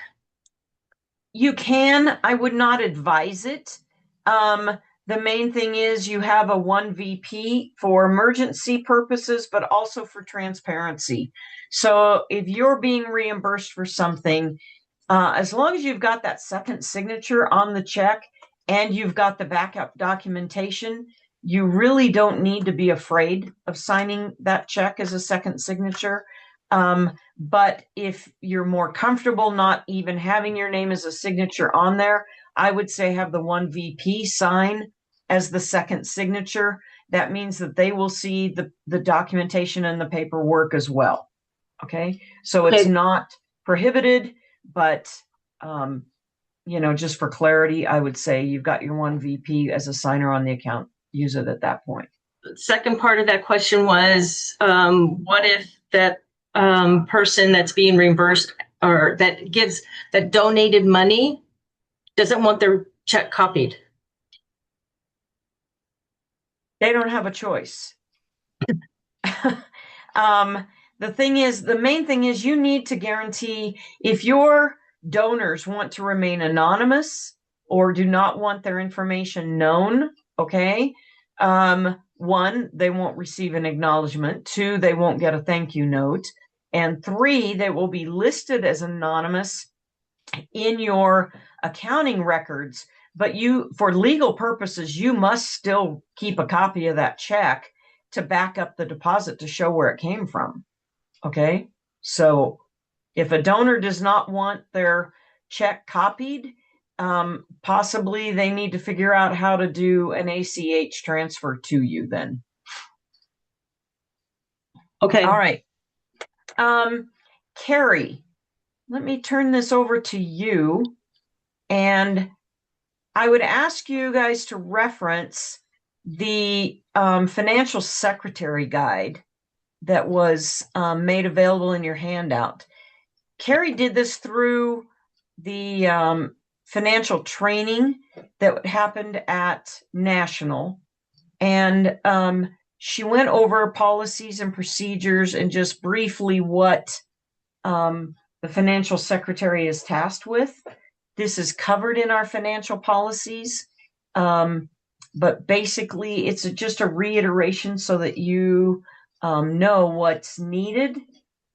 You can. I would not advise it. The main thing is you have a 1 VP for emergency purposes, but also for transparency. So if you're being reimbursed for something, as long as you've got that second signature on the check and you've got the backup documentation, you really don't need to be afraid of signing that check as a second signature. But if you're more comfortable not even having your name as a signature on there, I would say have the 1 VP sign as the second signature. That means that they will see the documentation and the paperwork as well. Okay, so it's not prohibited, but just for clarity, I would say you've got your 1 VP as a signer on the account. Use it at that point.
The second part of that question was, what if that person that's being reimbursed or that donated money doesn't want their check copied?
They don't have a choice. The main thing is you need to guarantee if your donors want to remain anonymous or do not want their information known, okay? 1, they won't receive an acknowledgement. 2, they won't get a thank you note. And 3, they will be listed as anonymous in your accounting records. But for legal purposes, you must still keep a copy of that check to back up the deposit to show where it came from. Okay? So if a donor does not want their check copied, possibly they need to figure out how to do an ACH transfer to you then.
Okay.
All right. Carrie, let me turn this over to you. And I would ask you guys to reference the financial secretary guide that was made available in your handout. Carrie did this through the financial training that happened at National. And she went over policies and procedures and just briefly what the financial secretary is tasked with. This is covered in our financial policies. But basically, it's just a reiteration so that you know what's needed.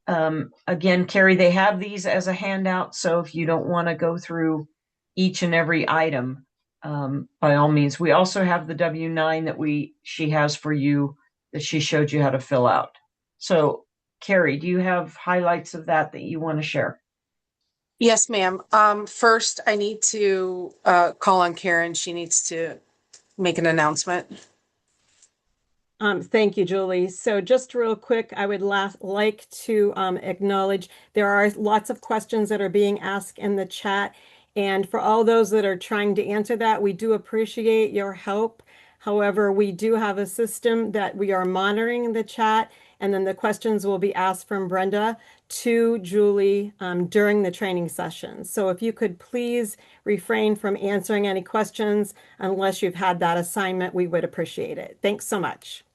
Again, Carrie, they have these as a handout. So if you don't want to go through each and every item, by all means. We also have the W-9 that she has for you that she showed you how to fill out. So, Carrie, do you have highlights of that you want to share?
Yes, ma'am. First, I need to call on Karen. She needs to make an announcement.
Thank you, Julie. So just real quick, I would like to acknowledge there are lots of questions that are being asked in the chat. And for all those that are trying to answer that, we do appreciate your help. However, we do have a system that we are monitoring the chat, and then the questions will be asked from Brenda to Julie during the training session. So if you could please refrain from answering any questions unless you've had that assignment, we would appreciate it. Thanks so much.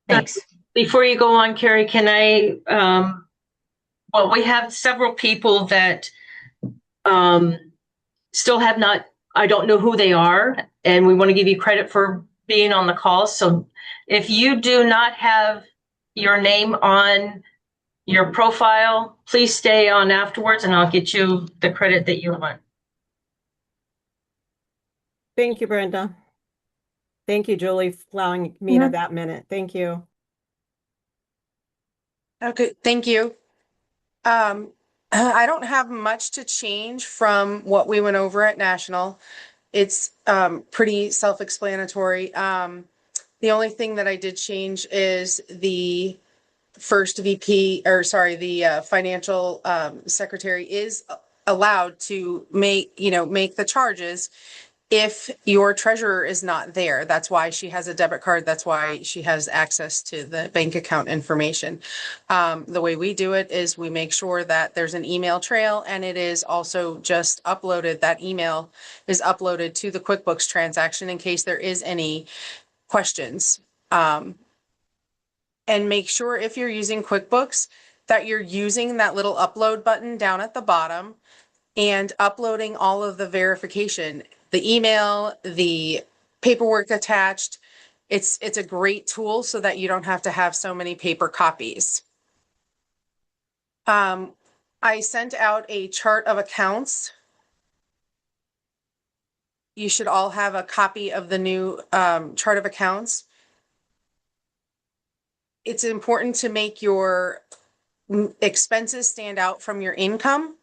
Thanks.
Before you go on, Carrie, can I, well, we have several people that still have not, I don't know who they are, and we want to give you credit for being on the call. So if you do not have your name on your profile, please stay on afterwards and I'll get you the credit that you want.
Thank you, Brenda. Thank you, Julie, for allowing me to that minute. Thank you.
Okay, thank you. I don't have much to change from what we went over at National. It's pretty self-explanatory. The only thing that I did change is the first VP, or sorry, the financial secretary is allowed to make the charges if your treasurer is not there. That's why she has a debit card. That's why she has access to the bank account information. The way we do it is we make sure that there's an email trail, and it is also just uploaded. That email is uploaded to the QuickBooks transaction in case there is any questions. And make sure if you're using QuickBooks that you're using that little upload button down at the bottom and uploading all of the verification, the email, the paperwork attached. It's a great tool so that you don't have to have so many paper copies. I sent out a chart of accounts. You should all have a copy of the new chart of accounts. It's important to make your expenses stand out from your income.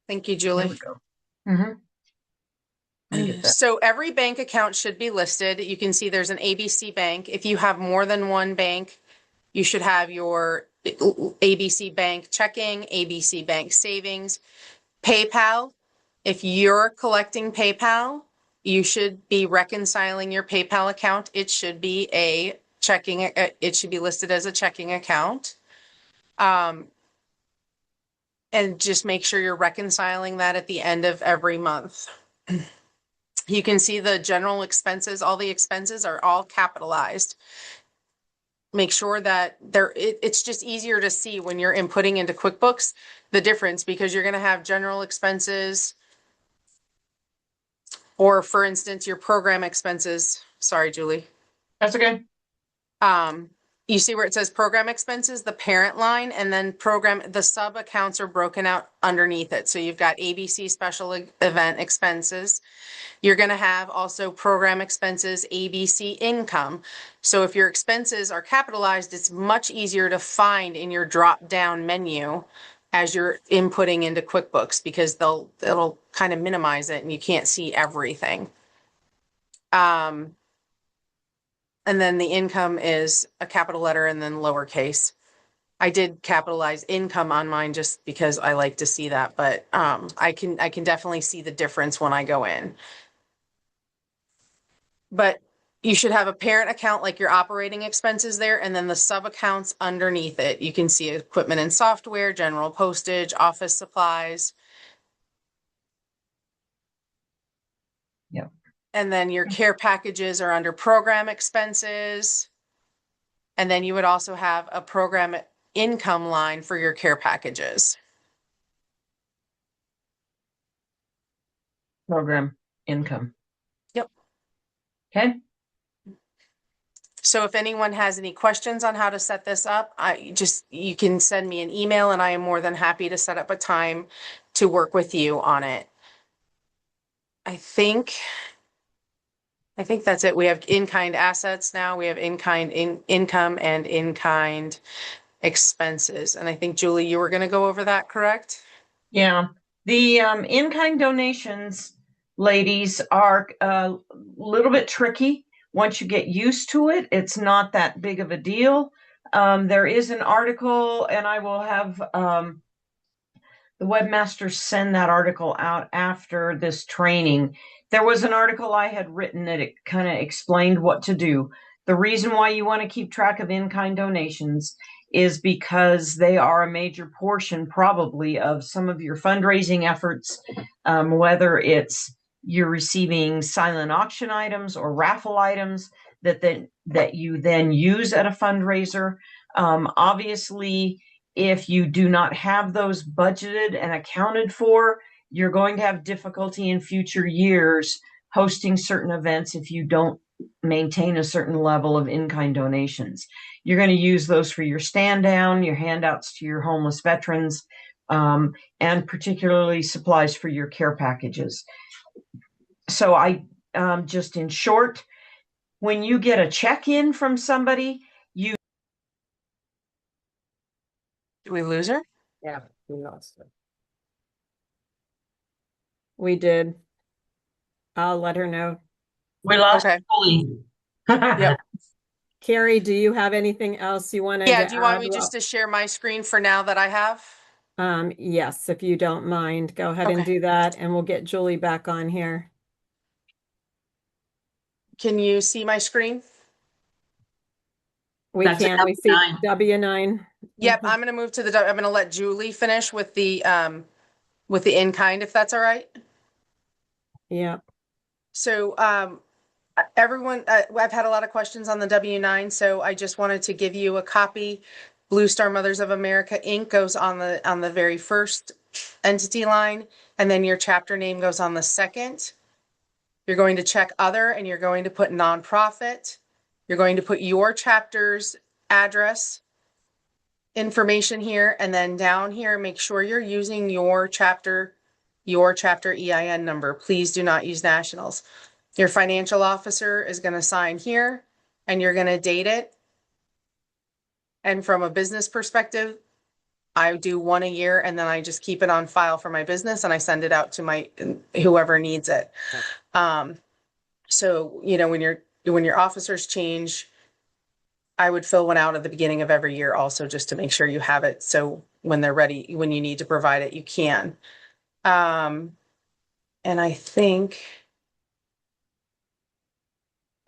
Thank you, Julie.
There we go. I get that.
So every bank account should be listed. You can see there's an ABC Bank. If you have more than one bank, you should have your ABC Bank checking, ABC Bank savings, PayPal. If you're collecting PayPal, you should be reconciling your PayPal account. It should be a checking, it should be listed as a checking account. And just make sure you're reconciling that at the end of every month. You can see the general expenses, all the expenses are all capitalized. Make sure that it's just easier to see when you're inputting into QuickBooks the difference, because you're going to have general expenses, or for instance, your program expenses. Sorry, Julie.
That's okay.
You see where it says program expenses, the parent line, and then the sub accounts are broken out underneath it. So you've got ABC special event expenses. You're going to have also program expenses, ABC income. So if your expenses are capitalized, it's much easier to find in your drop down menu as you're inputting into QuickBooks, because it'll kind of minimize it and you can't see everything. And then the income is a capital letter and then lowercase. I did capitalize income on mine just because I like to see that, but I can definitely see the difference when I go in. But you should have a parent account like your operating expenses there, and then the sub accounts underneath it. You can see equipment and software, general postage, office supplies.
Yeah.
And then your care packages are under program expenses. And then you would also have a program income line for your care packages.
Program income.
Yep.
Okay.
So if anyone has any questions on how to set this up, you can send me an email and I am more than happy to set up a time to work with you on it. I think that's it. We have in-kind assets now. We have in-kind income and in-kind expenses. And I think, Julie, you were going to go over that, correct?
Yeah. The in-kind donations, ladies, are a little bit tricky. Once you get used to it, it's not that big of a deal. There is an article, and I will have the webmasters send that article out after this training. There was an article I had written that it kind of explained what to do. The reason why you want to keep track of in-kind donations is because they are a major portion probably of some of your fundraising efforts, whether it's you're receiving silent auction items or raffle items that you then use at a fundraiser. Obviously, if you do not have those budgeted and accounted for, you're going to have difficulty in future years hosting certain events if you don't maintain a certain level of in-kind donations. You're going to use those for your stand down, your handouts to your homeless veterans, and particularly supplies for your care packages. So I just in short, when you get a check-in from somebody,
Did we lose her?
Yeah, we lost her.
We did. I'll let her know.
We lost
Okay.
Julie.
Yep.
Carrie, do you have anything else you wanted
Yeah,
to
do you want
add?
me just to share my screen for now that I have?
Yes, if you don't mind, go ahead and
Okay.
do that, and we'll get Julie back on here.
Can you see my screen?
We
That's a
can't, we see
W9.
W9.
Yep,
Mhm.
I'm gonna move to I'm gonna let Julie finish with the in-kind, if that's all right.
Yeah,
So, everyone, I've had a lot of questions on the W-9, so I just wanted to give you a copy. Blue Star Mothers of America Inc. goes on the very first entity line, and then your chapter name goes on the second. You're going to check other, and you're going to put nonprofit. You're going to put your chapter's address information here, and then down here, make sure you're using your chapter EIN number. Please do not use nationals. Your financial officer is going to sign here, and you're going to date it. And from a business perspective, I do one a year, and then I just keep it on file for my business, and I send it out to my whoever needs it. So, you know, when your officers change, I would fill one out at the beginning of every year also, just to make sure you have it. So when they're ready, when you need to provide it, you can. And I think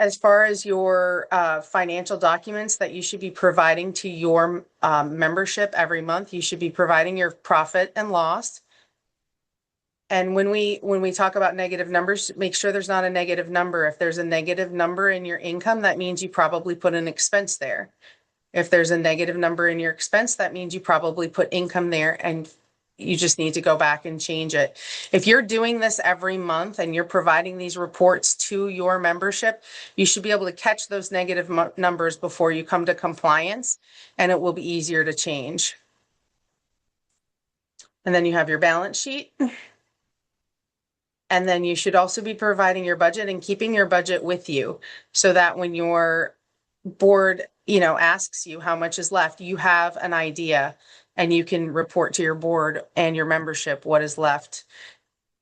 as far as your financial documents that you should be providing to your membership every month, you should be providing your profit and loss. And when we talk about negative numbers, make sure there's not a negative number. If there's a negative number in your income, that means you probably put an expense there. If there's a negative number in your expense, that means you probably put income there, and you just need to go back and change it. If you're doing this every month and you're providing these reports to your membership, you should be able to catch those negative numbers before you come to compliance, and it will be easier to change. And then you have your balance sheet. And then you should also be providing your budget and keeping your budget with you, so that when your board, you know, asks you how much is left, you have an idea, and you can report to your board and your membership what is left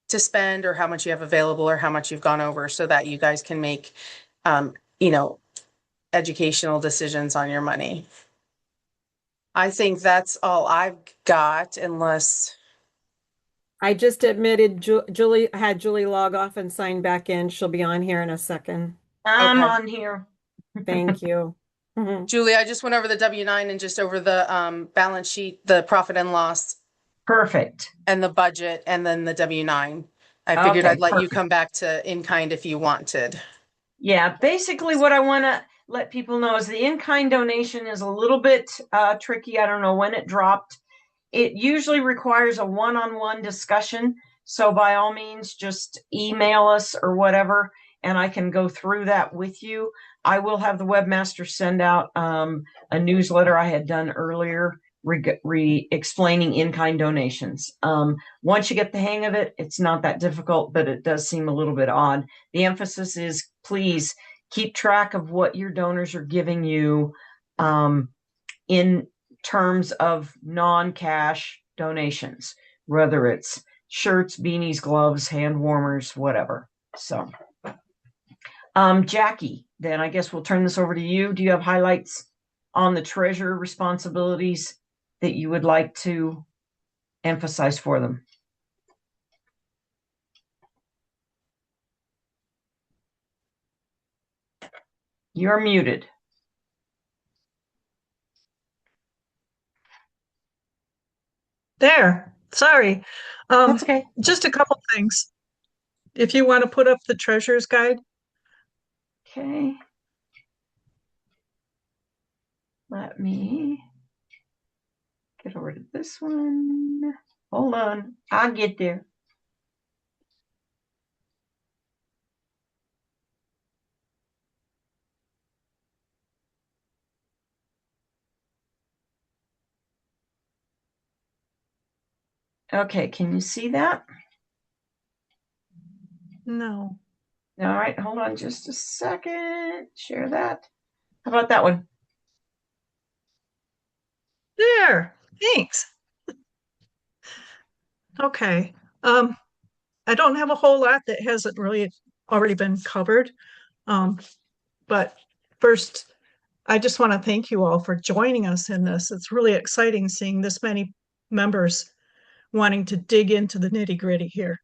to spend, or how much you have available, or how much you've gone over, so that you guys can make, you know, educational decisions on your money. I think that's all I've got, unless.
I just admitted Julie had Julie log off and sign back in. She'll be on here in a second.
I'm
Okay.
on here.
Thank you. Mhm.
Julie, I just went over the W-9 and just over the balance sheet, the profit and loss,
Perfect.
and the budget, and then the W-9. I figured
Okay,
I'd let you
perfect.
come back to in-kind if you wanted.
Yeah, basically what I want to let people know is the in-kind donation is a little bit tricky. I don't know when it dropped. It usually requires a one-on-one discussion. So by all means, just email us or whatever, and I can go through that with you. I will have the webmaster send out a newsletter I had done earlier explaining in-kind donations. Once you get the hang of it, it's not that difficult, but it does seem a little bit odd. The emphasis is, please keep track of what your donors are giving you in terms of non-cash donations, whether it's shirts, beanies, gloves, hand warmers, whatever. So, Jackie, then I guess we'll turn this over to you. Do you have highlights on the treasurer responsibilities that you would like to emphasize for them. You're muted.
There, sorry.
That's okay.
Just a couple things. If you want to put up the treasurer's guide.
Okay. Let me get over to this one. Hold on. I'll get there. Okay, can you see that?
No.
All right, hold on just a second. Share that. How about that one?
There, thanks. Okay. I don't have a whole lot that hasn't really already been covered. But first, I just want to thank you all for joining us in this. It's really exciting seeing this many members wanting to dig into the nitty-gritty here.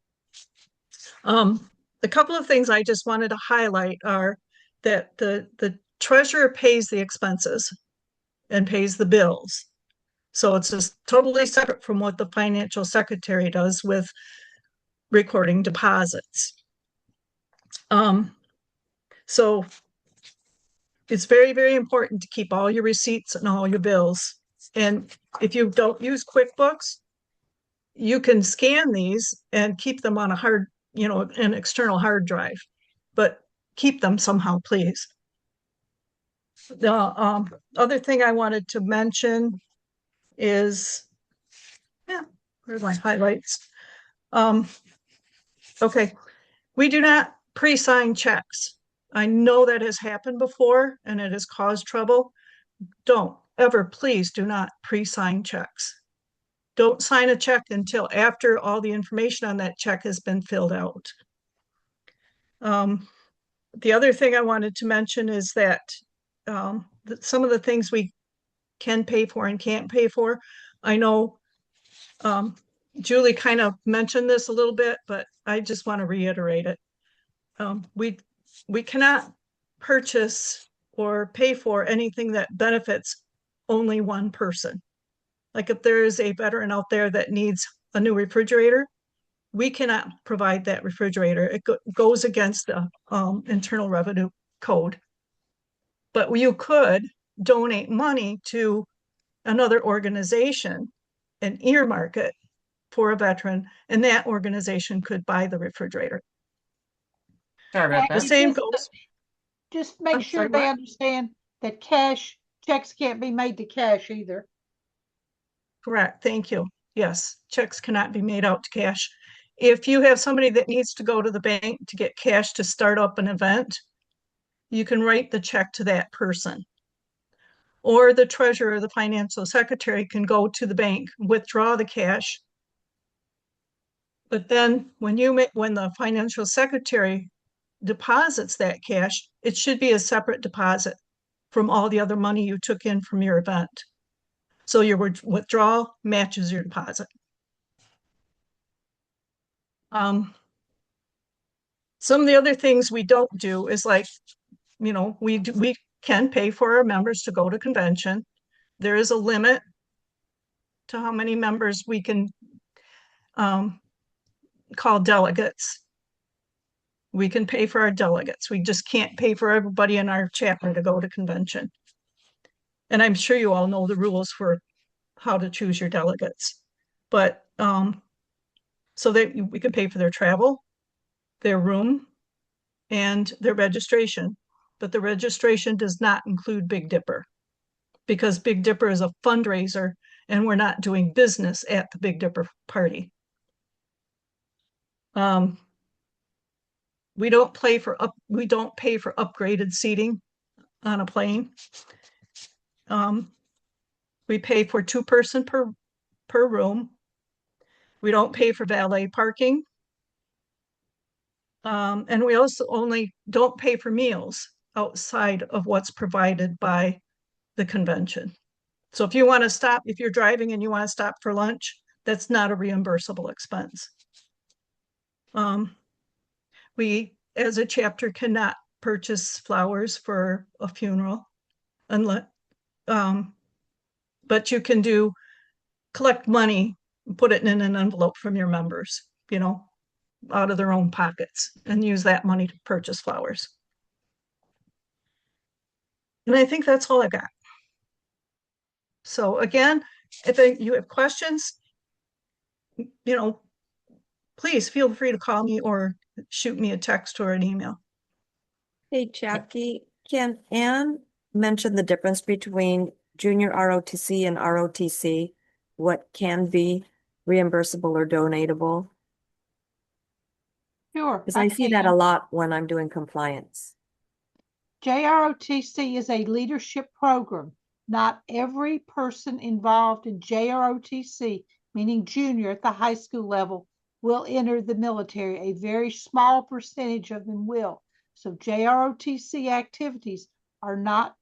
The couple of things I just wanted to highlight are that the treasurer pays the expenses and pays the bills. So it's just totally separate from what the financial secretary does with recording deposits. So it's very, very important to keep all your receipts and all your bills. And if you don't use QuickBooks, you can scan these and keep them on a hard, an external hard drive, but keep them somehow, please. The other thing I wanted to mention is, where's my highlights? Okay, we do not pre-sign checks. I know that has happened before and it has caused trouble. Don't ever, please do not pre-sign checks. Don't sign a check until after all the information on that check has been filled out. The other thing I wanted to mention is that some of the things we can pay for and can't pay for. I know Julie kind of mentioned this a little bit, but I just want to reiterate it. We cannot purchase or pay for anything that benefits only one person. Like if there is a veteran out there that needs a new refrigerator, we cannot provide that refrigerator. It goes against the Internal Revenue Code. But you could donate money to another organization and earmark it for a veteran, and that organization could buy the refrigerator.
Sorry about
The
that.
same goes.
Just make
I'm
sure
sorry,
they
what?
understand that checks can't be made to cash either.
Correct, thank you. Yes, checks cannot be made out to cash. If you have somebody that needs to go to the bank to get cash to start up an event, you can write the check to that person. Or the treasurer or the financial secretary can go to the bank, withdraw the cash. But then when the financial secretary deposits that cash, it should be a separate deposit from all the other money you took in from your event. So your withdrawal matches your deposit. Some of the other things we don't do is like, we can pay for our members to go to convention. There is a limit to how many members we can call delegates. We can pay for our delegates. We just can't pay for everybody in our chapter to go to convention. And I'm sure you all know the rules for how to choose your delegates. But so that we can pay for their travel, their room, and their registration. But the registration does not include Big Dipper, because Big Dipper is a fundraiser and we're not doing business at the Big Dipper party. We don't pay for upgraded seating on a plane. We pay for 2-person per room. We don't pay for valet parking. And we also only don't pay for meals outside of what's provided by the convention. So if you want to stop, if you're driving and you want to stop for lunch, that's not a reimbursable expense. We, as a chapter, cannot purchase flowers for a funeral unless, but you can collect money, put it in an envelope from your members, out of their own pockets, and use that money to purchase flowers. And I think that's all I got. So again, if you have questions, please feel free to call me or shoot me a text or an email.
Hey, Jackie, can Anne mention the difference between junior ROTC and ROTC? What can be reimbursable or donatable?
Sure.
Because I see that a lot when I'm doing compliance.
JROTC is a leadership program. Not every person involved in JROTC, meaning junior at the high school level, will enter the military. A very small percentage of them will. So JROTC activities are not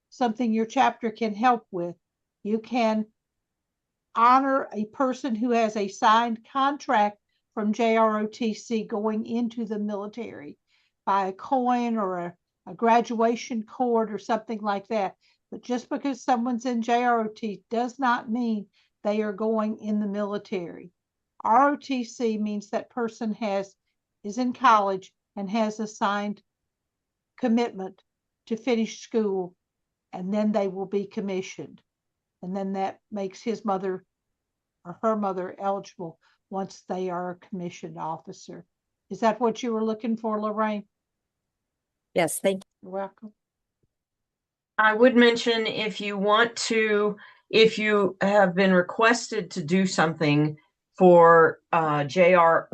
something your chapter can help with. You can honor a person who has a signed contract from JROTC going into the military by a coin or a graduation cord or something like that. But just because someone's in JROT does not mean they are going in the military. ROTC means that person is in college and has a signed commitment to finish school, and then they will be commissioned. And then that makes his mother or her mother eligible once they are a commissioned officer. Is that what you were looking for, Lorraine?
Yes, thank you.
You're welcome.
I would mention if you have been requested to do something for JROTC,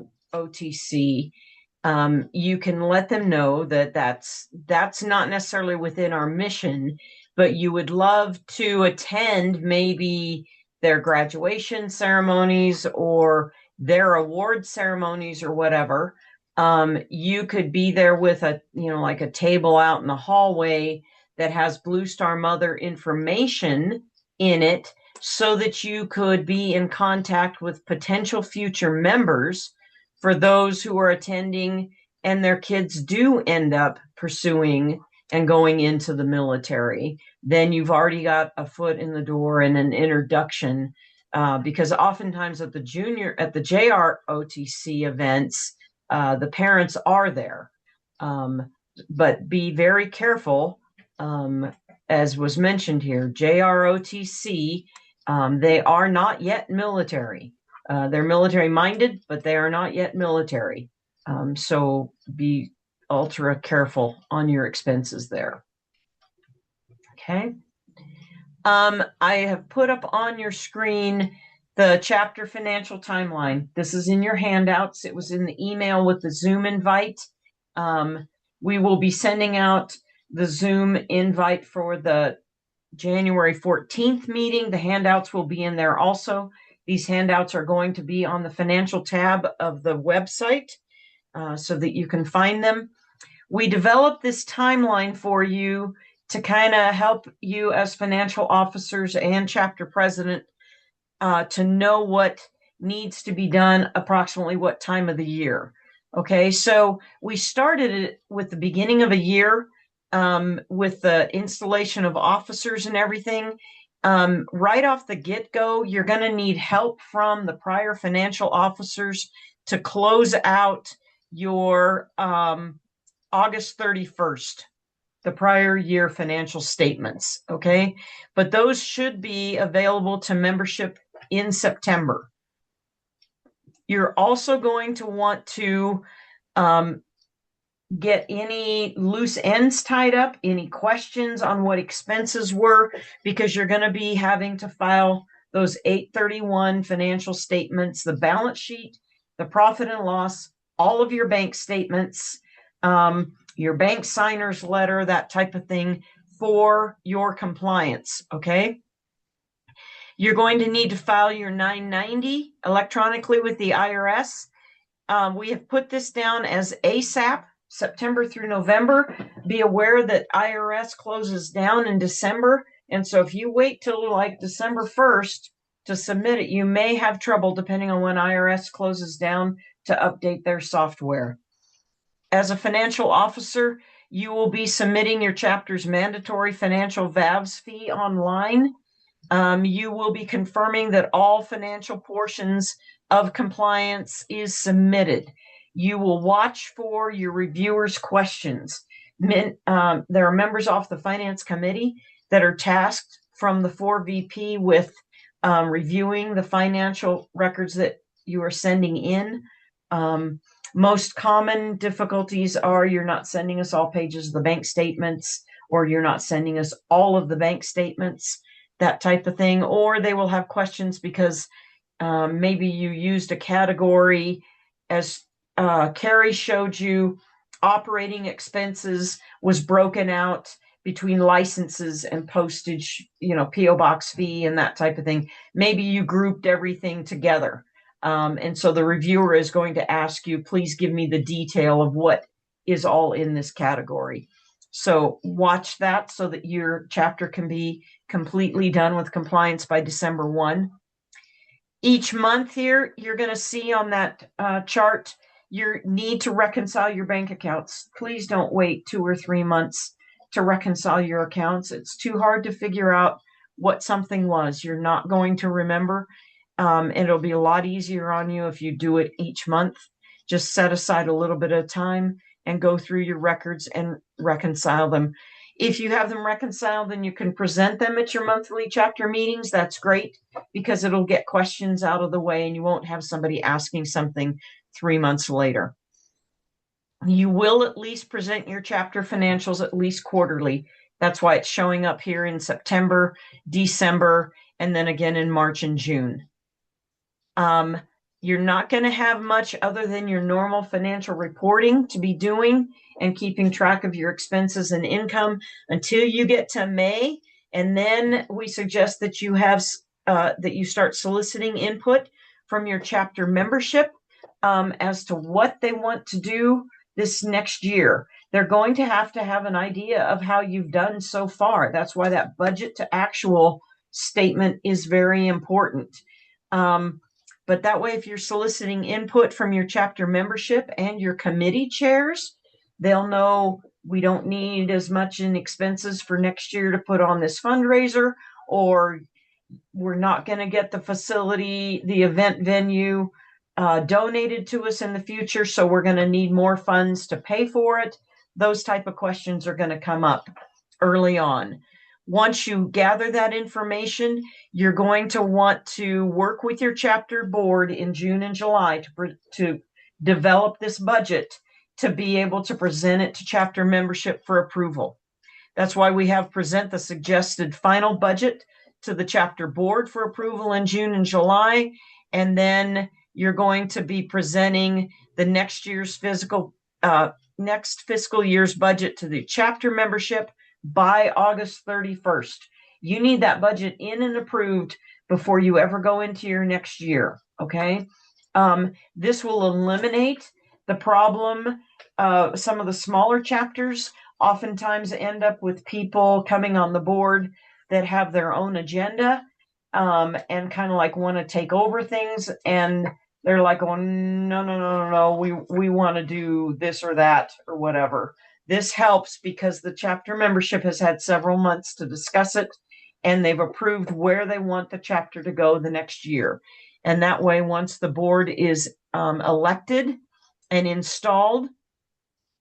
you can let them know that that's not necessarily within our mission, but you would love to attend maybe their graduation ceremonies or their award ceremonies or whatever. You could be there with like a table out in the hallway that has Blue Star Mother information in it so that you could be in contact with potential future members for those who are attending and their kids do end up pursuing and going into the military. Then you've already got a foot in the door and an introduction, because oftentimes at the JROTC events, the parents are there. But be very careful. As was mentioned here, JROTC, they are not yet military. They're military minded, but they are not yet military. So be ultra careful on your expenses there. Okay. I have put up on your screen the chapter financial timeline. This is in your handouts. It was in the email with the Zoom invite. We will be sending out the Zoom invite for the January 14th meeting. The handouts will be in there also. These handouts are going to be on the financial tab of the website, so that you can find them. We developed this timeline for you to kind of help you as financial officers and chapter president to know what needs to be done approximately what time of the year. Okay, so we started it with the beginning of a year, with the installation of officers and everything. Right off the get-go, you're going to need help from the prior financial officers to close out your August 31st, the prior year financial statements. Okay, but those should be available to membership in September. You're also going to want to get any loose ends tied up, any questions on what expenses were, because you're going to be having to file those 831 financial statements, the balance sheet, the profit and loss, all of your bank statements, your bank signer's letter, that type of thing for your compliance. Okay. You're going to need to file your 990 electronically with the IRS. We have put this down as ASAP, September through November. Be aware that IRS closes down in December. And so if you wait till like December 1st to submit it. You may have trouble depending on when IRS closes down to update their software. As a financial officer, you will be submitting your chapter's mandatory financial VAVS fee online. You will be confirming that all financial portions of compliance is submitted. You will watch for your reviewers' questions. There are members off the finance committee that are tasked from the 4VP with reviewing the financial records that you are sending in. Most common difficulties are you're not sending us all pages of the bank statements, or you're not sending us all of the bank statements, that type of thing. Or they will have questions because maybe you used a category, as Carrie showed you, operating expenses was broken out between licenses and postage, PO box fee and that type of thing. Maybe you grouped everything together. And so the reviewer is going to ask you, please give me the detail of what is all in this category. So watch that so that your chapter can be completely done with compliance by December 1. Each month here, you're going to see on that chart, you need to reconcile your bank accounts. Please don't wait 2 or 3 months to reconcile your accounts. It's too hard to figure out what something was. You're not going to remember. It'll be a lot easier on you if you do it each month. Just set aside a little bit of time and go through your records and reconcile them. If you have them reconciled and you can present them at your monthly chapter meetings, that's great, because it'll get questions out of the way and you won't have somebody asking something 3 months later. You will at least present your chapter financials at least quarterly. That's why it's showing up here in September, December, and then again in March and June. You're not going to have much other than your normal financial reporting to be doing and keeping track of your expenses and income until you get to May. And then we suggest that you have that you start soliciting input from your chapter membership as to what they want to do this next year. They're going to have an idea of how you've done so far. That's why that budget to actual statement is very important. But that way, if you're soliciting input from your chapter membership and your committee chairs, they'll know we don't need as much in expenses for next year to put on this fundraiser, or we're not going to get the facility, the event venue donated to us in the future, so we're going to need more funds to pay for it. Those type of questions are going to come up early on. Once you gather that information, you're going to want to work with your chapter board in June and July to develop this budget to be able to present it to chapter membership for approval. That's why we have present the suggested final budget to the chapter board for approval in June and July. And then you're going to be presenting the next fiscal year's budget to the chapter membership by August 31st. You need that budget in and approved before you ever go into your next year, okay? This will eliminate the problem. Some of the smaller chapters oftentimes end up with people coming on the board that have their own agenda and kind of like want to take over things, and they're like, oh, no, we want to do this or that or whatever. This helps because the chapter membership has had several months to discuss it, and they've approved where they want the chapter to go the next year. And that way, once the board is elected and installed,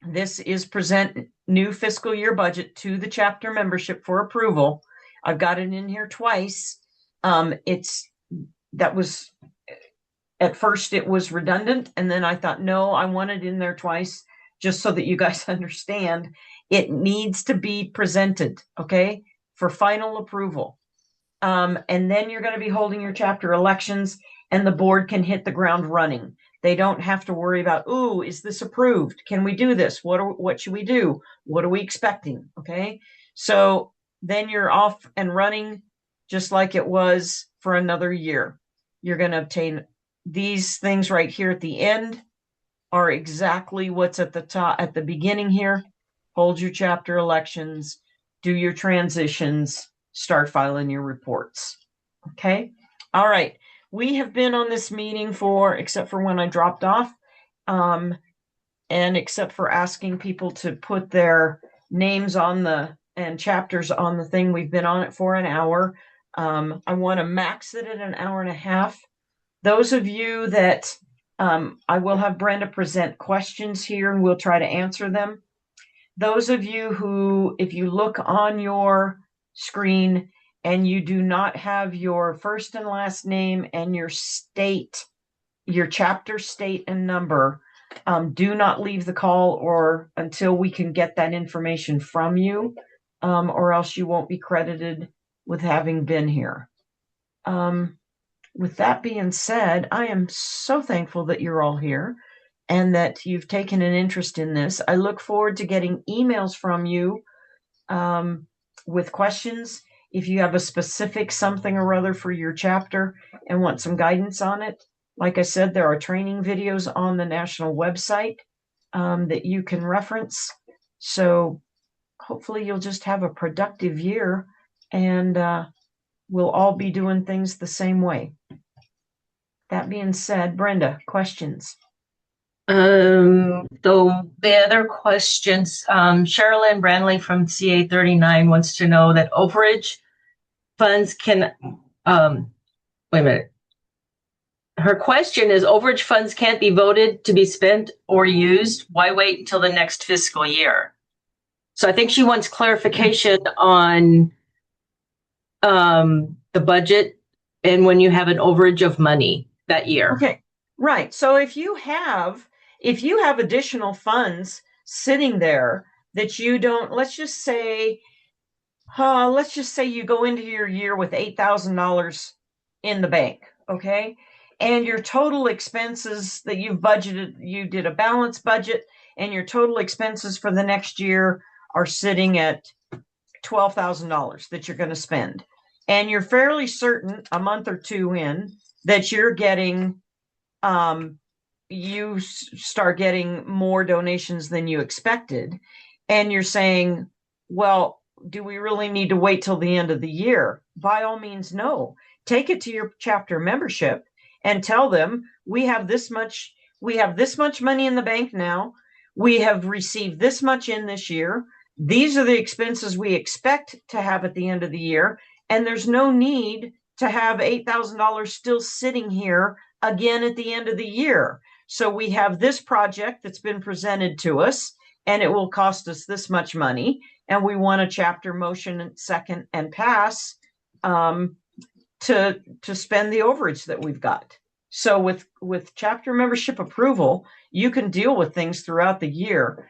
this is present new fiscal year budget to the chapter membership for approval. I've got it in here twice. At first it was redundant, and then I thought, no, I want it in there twice just so that you guys understand it needs to be presented, okay, for final approval. And then you're going to be holding your chapter elections, and the board can hit the ground running. They don't have to worry about, ooh, is this approved? Can we do this? What should we do? What are we expecting? Okay, so then you're off and running just like it was for another year. You're going to obtain these things right here at the end are exactly what's at the top, at the beginning here. Hold your chapter elections, do your transitions, start filing your reports. Okay. All right. We have been on this meeting except for when I dropped off, and except for asking people to put their names and chapters on the thing, we've been on it for an hour. I want to max it at an hour and a half. Those of you that I will have Brenda present questions here and we'll try to answer them. Those of you who, if you look on your screen and you do not have your first and last name and your state, your chapter, state, and number, do not leave the call or until we can get that information from you, or else you won't be credited with having been here. With that being said, I am so thankful that you're all here and that you've taken an interest in this. I look forward to getting emails from you with questions. If you have a specific something or other for your chapter and want some guidance on it, like I said, there are training videos on the national website that you can reference. So hopefully you'll just have a productive year and we'll all be doing things the same way. That being said, Brenda, questions?
The other questions, Sherilyn Branley from CA 39 wants to know that overage funds can, wait a minute. Her question is, overage funds can't be voted to be spent or used. Why wait until the next fiscal year? So I think she wants clarification on the budget and when you have an overage of money that year.
Okay, right. So if you have additional funds sitting there that you don't, let's just say you go into your year with $8,000 in the bank, okay? And your total expenses that you've budgeted, you did a balanced budget, and your total expenses for the next year are sitting at $12,000 that you're going to spend. And you're fairly certain a month or two in that you're getting, you start getting more donations than you expected. And you're saying, well, do we really need to wait till the end of the year? By all means, no. Take it to your chapter membership and tell them, we have this much money in the bank now. We have received this much in this year. These are the expenses we expect to have at the end of the year. And there's no need to have $8,000 still sitting here again at the end of the year. So we have this project that's been presented to us, and it will cost us this much money. And we want a chapter motion second and pass to spend the overage that we've got. So with chapter membership approval, you can deal with things throughout the year.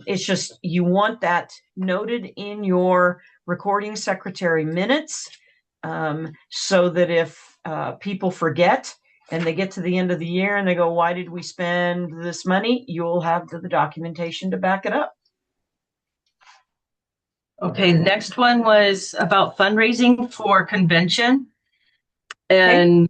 It's just you want that noted in your recording secretary minutes, so that if people forget and they get to the end of the year and they go, why did we spend this money? You'll have the documentation to back it up.
Okay, the next one was about fundraising for convention. And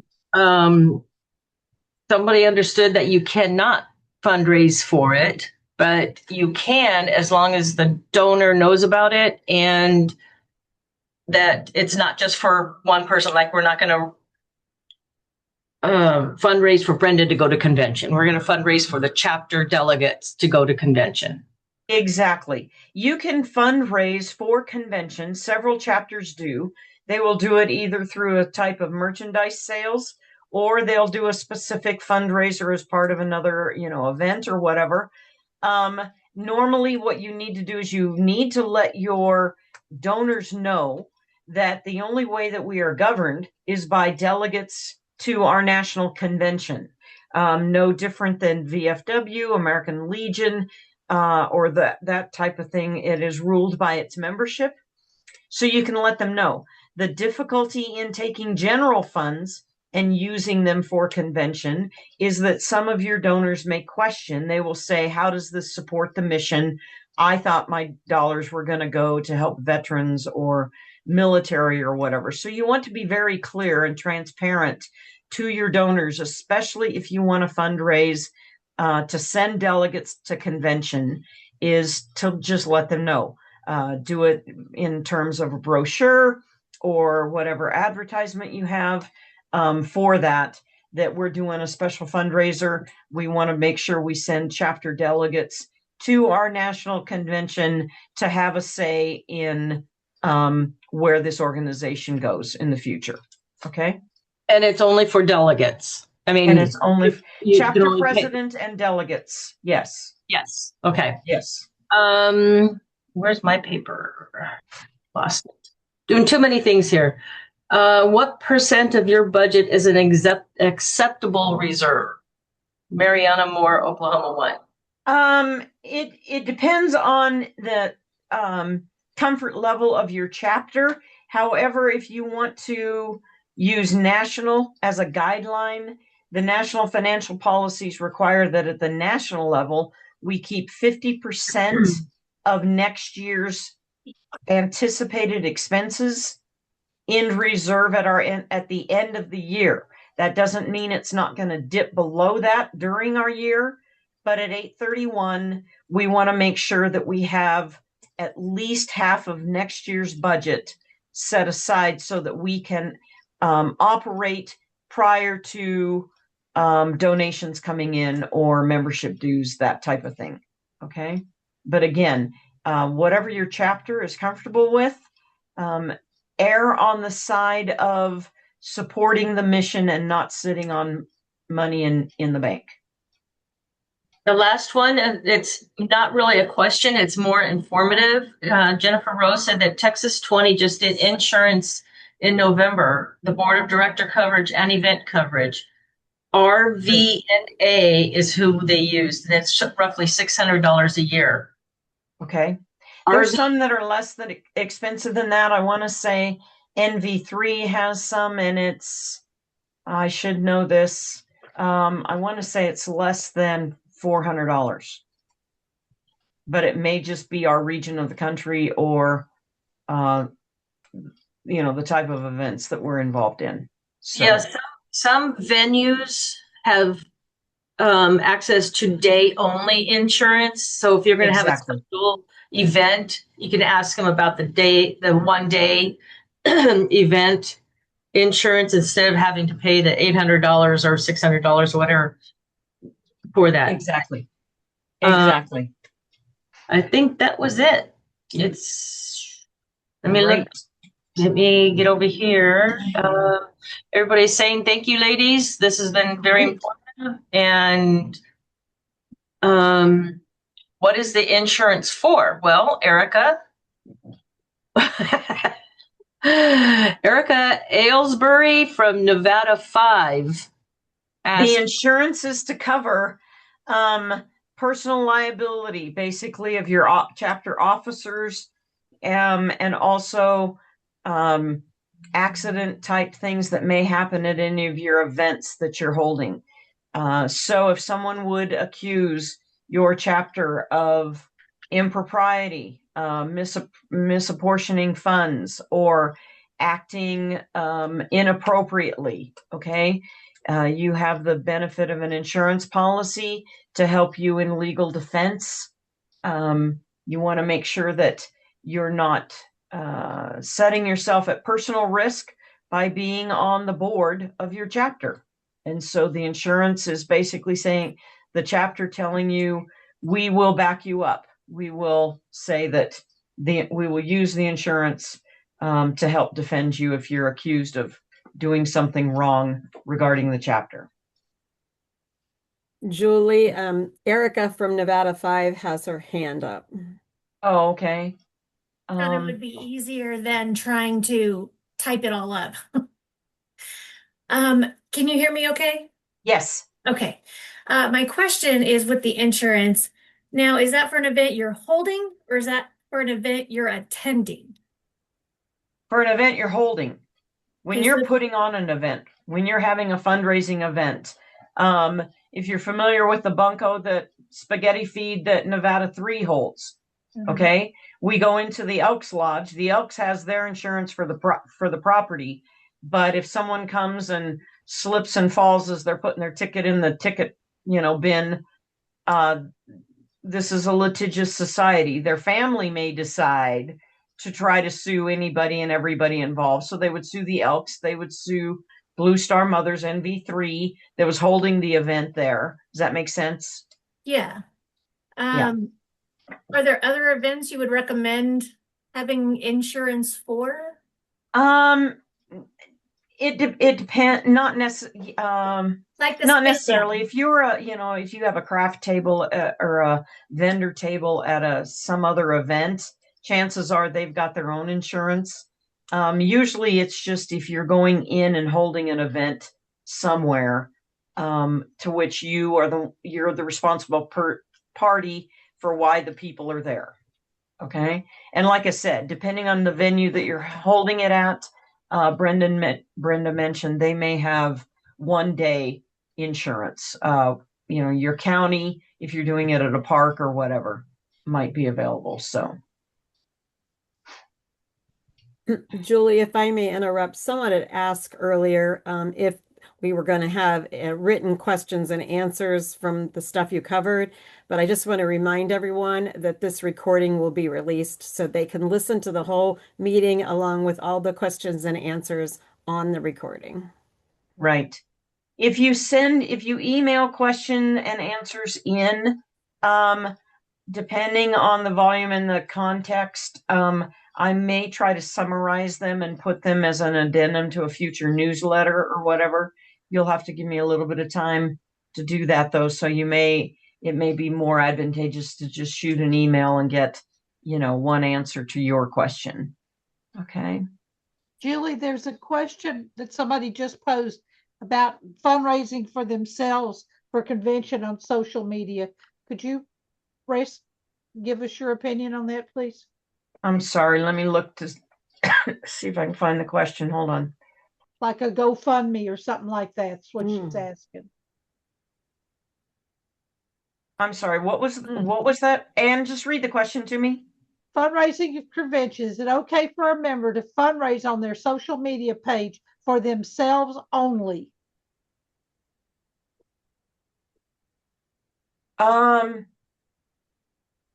somebody understood that you cannot fundraise for it, but you can as long as the donor knows about it and that it's not just for one person. Like, we're not going to fundraise for Brenda to go to convention. We're going to fundraise for the chapter delegates to go to convention.
Exactly. You can fundraise for convention. Several chapters do. They will do it either through a type of merchandise sales, or they'll do a specific fundraiser as part of another, event or whatever. Normally what you need to do is you need to let your donors know that the only way that we are governed is by delegates to our national convention. No different than VFW, American Legion, or that type of thing. It is ruled by its membership. So you can let them know. The difficulty in taking general funds and using them for convention is that some of your donors may question. They will say, how does this support the mission? I thought my dollars were going to go to help veterans or military or whatever. So you want to be very clear and transparent to your donors, especially if you want to fundraise to send delegates to convention, is to just let them know. Do it in terms of a brochure or whatever advertisement you have. for that we're doing a special fundraiser. We want to make sure we send chapter delegates to our national convention to have a say in where this organization goes in the future. Okay.
And it's only for delegates. I mean,
And it's only
you can
chapter
only pay-
president and delegates. Yes.
Yes. Okay.
Yes.
Where's my paper? Lost it. Doing too many things here. What % of your budget is an acceptable reserve? Mariana Moore, Oklahoma 1.
It depends on the comfort level of your chapter. However, if you want to use national as a guideline, the national financial policies require that at the national level, we keep 50% of next year's anticipated expenses in reserve at the end of the year. That doesn't mean it's not going to dip below that during our year, but at 8/31, we want to make sure that we have at least half of next year's budget set aside so that we can operate prior to donations coming in or membership dues, that type of thing. Okay. But again, whatever your chapter is comfortable with, err on the side of supporting the mission and not sitting on money in the bank.
The last one, it's not really a question, it's more informative. Jennifer Rose said that Texas 20 just did insurance in November, the board of director coverage and event coverage. RVNA is who they use. That's roughly $600 a year.
Okay. There's some that are less than expensive than that. I want to say NV3 has some, and I should know this. I want to say it's less than $400, but it may just be our region of the country or, the type of events that we're involved in. So.
Yes, some venues have access to day-only insurance. So if you're going to have a special event, you can ask them about the one-day event insurance instead of having to pay the $800 or $600 or whatever for that.
Exactly.
I think that was it. Let me get over here. Everybody's saying thank you, ladies. This has been very informative. And what is the insurance for? Well, Erica Aylesbury from Nevada 5.
The insurance is to cover personal liability, basically, of your chapter officers, and also accident type things that may happen at any of your events that you're holding. So if someone would accuse your chapter of impropriety, misapportioning funds, or acting inappropriately, okay, you have the benefit of an insurance policy to help you in legal defense. You want to make sure that you're not setting yourself at personal risk by being on the board of your chapter. And so the insurance is basically saying, the chapter telling you, we will back you up. We will say that we will use the insurance to help defend you if you're accused of doing something wrong regarding the chapter.
Julie, Erica from Nevada 5 has her hand up.
Oh, okay.
And it would be easier than trying to type it all up. Can you hear me okay?
Yes.
Okay. My question is with the insurance. Now, is that for an event you're holding, or is that for an event you're attending?
For an event you're holding. When you're putting on an event, when you're having a fundraising event, if you're familiar with the bunco, the spaghetti feed that Nevada 3 holds, okay, we go into the Elks Lodge. The Elks has their insurance for the property, but if someone comes and slips and falls as they're putting their ticket in the ticket, bin, this is a litigious society. Their family may decide to try to sue anybody and everybody involved. So they would sue the Elks, they would sue Blue Star Mothers NV3 that was holding the event there. Does that make sense?
Yeah.
Yeah.
Are there other events you would recommend having insurance for?
It depends, not necessarily,
Like the
not
spin
necessarily.
down?
If you're if you have a craft table or a vendor table at some other event, chances are they've got their own insurance. Usually it's just if you're going in and holding an event somewhere, to which you're the responsible party for why the people are there. Okay. And like I said, depending on the venue that you're holding it at, Brenda mentioned they may have 1 day insurance. Your county, if you're doing it at a park or whatever, might be available. So,
Julie, if I may interrupt, someone had asked earlier if we were going to have written questions and answers from the stuff you covered, but I just want to remind everyone that this recording will be released so they can listen to the whole meeting along with all the questions and answers on the recording.
right. If you email question and answers in, depending on the volume and the context, I may try to summarize them and put them as an addendum to a future newsletter or whatever. You'll have to give me a little bit of time to do that though. So it may be more advantageous to just shoot an email and get, one answer to your question. Okay.
Julie, there's a question that somebody just posed about fundraising for themselves for convention on social media. Could you, Grace, give us your opinion on that, please?
I'm sorry. Let me look to see if I can find the question. Hold on.
Like a GoFundMe or something like that. That's what she's asking.
I'm sorry. What was that? Anne, just read the question to me.
Fundraising of convention. Is it okay for a member to fundraise on their social media page for themselves only?
On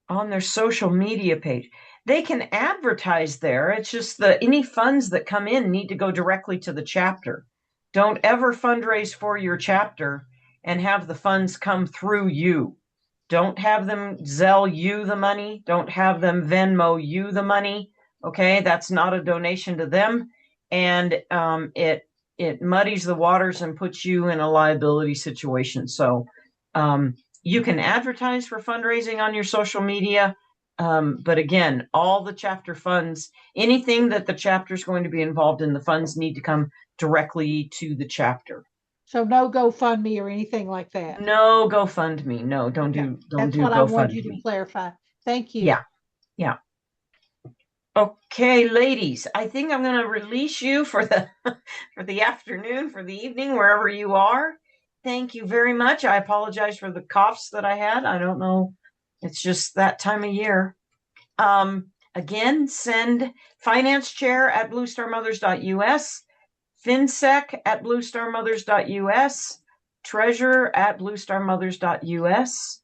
their social media page. They can advertise there. It's just any funds that come in need to go directly to the chapter. Don't ever fundraise for your chapter and have the funds come through you. Don't have them Zelle you the money. Don't have them Venmo you the money. Okay, that's not a donation to them, and it muddies the waters and puts you in a liability situation. So you can advertise for fundraising on your social media, but again, all the chapter funds, anything that the chapter is going to be involved in, the funds need to come directly to the chapter.
So no GoFundMe or anything like that.
No GoFundMe. No, don't do
That's what I want you to clarify. Thank you.
Yeah. Okay, ladies, I think I'm going to release you for the afternoon, for the evening, wherever you are. Thank you very much. I apologize for the coughs that I had. I don't know. It's just that time of year. Again, send financechair@bluestarmothers.us, finsec@bluestarmothers.us, treasurer@bluestarmothers.us.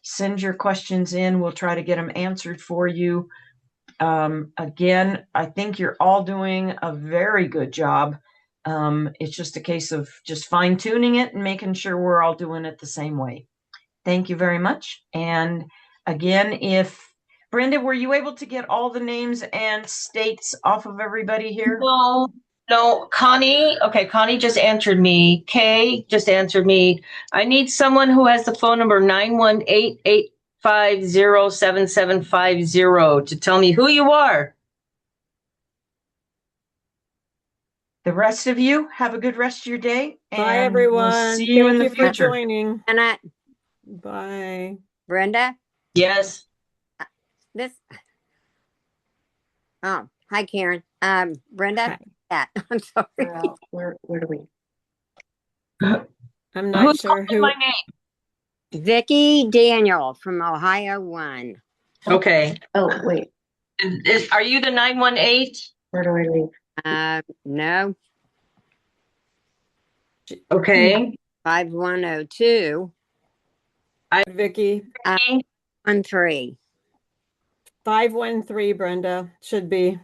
Send your questions in. We'll try to get them answered for you. Again, I think you're all doing a very good job. It's just a case of just fine tuning it and making sure we're all doing it the same way. Thank you very much. And again, Brenda, were you able to get all the names and states off of everybody here?
No, Connie. Okay, Connie just answered me. Kay just answered me. I need someone who has the phone number 918-850-7750 to tell me who you are.
The rest of you, have a good rest of your day.
Bye,
And
everyone.
we'll see you in the
Thank you for
future.
joining.
Annette,
Bye.
Brenda,
Yes.
oh, hi Karen. Brenda,
Hi.
yeah, I'm sorry.
Where do we?
I'm not
Who's
sure
calling
who.
my name?
Vicky Daniel from Ohio 1.
Okay.
Oh, wait,
Are you the 918?
where do I leave?
No,
Okay.
5102
Vicky.
13.
513, Brenda, should be.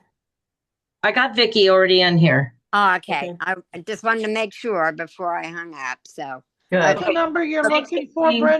I got Vicky already in here.
Oh, okay.
Okay.
I just wanted to make sure before I hung up. So,
Good.
What's the
okay.
number you're
Thanks,
looking for,
Christine.
Brenda?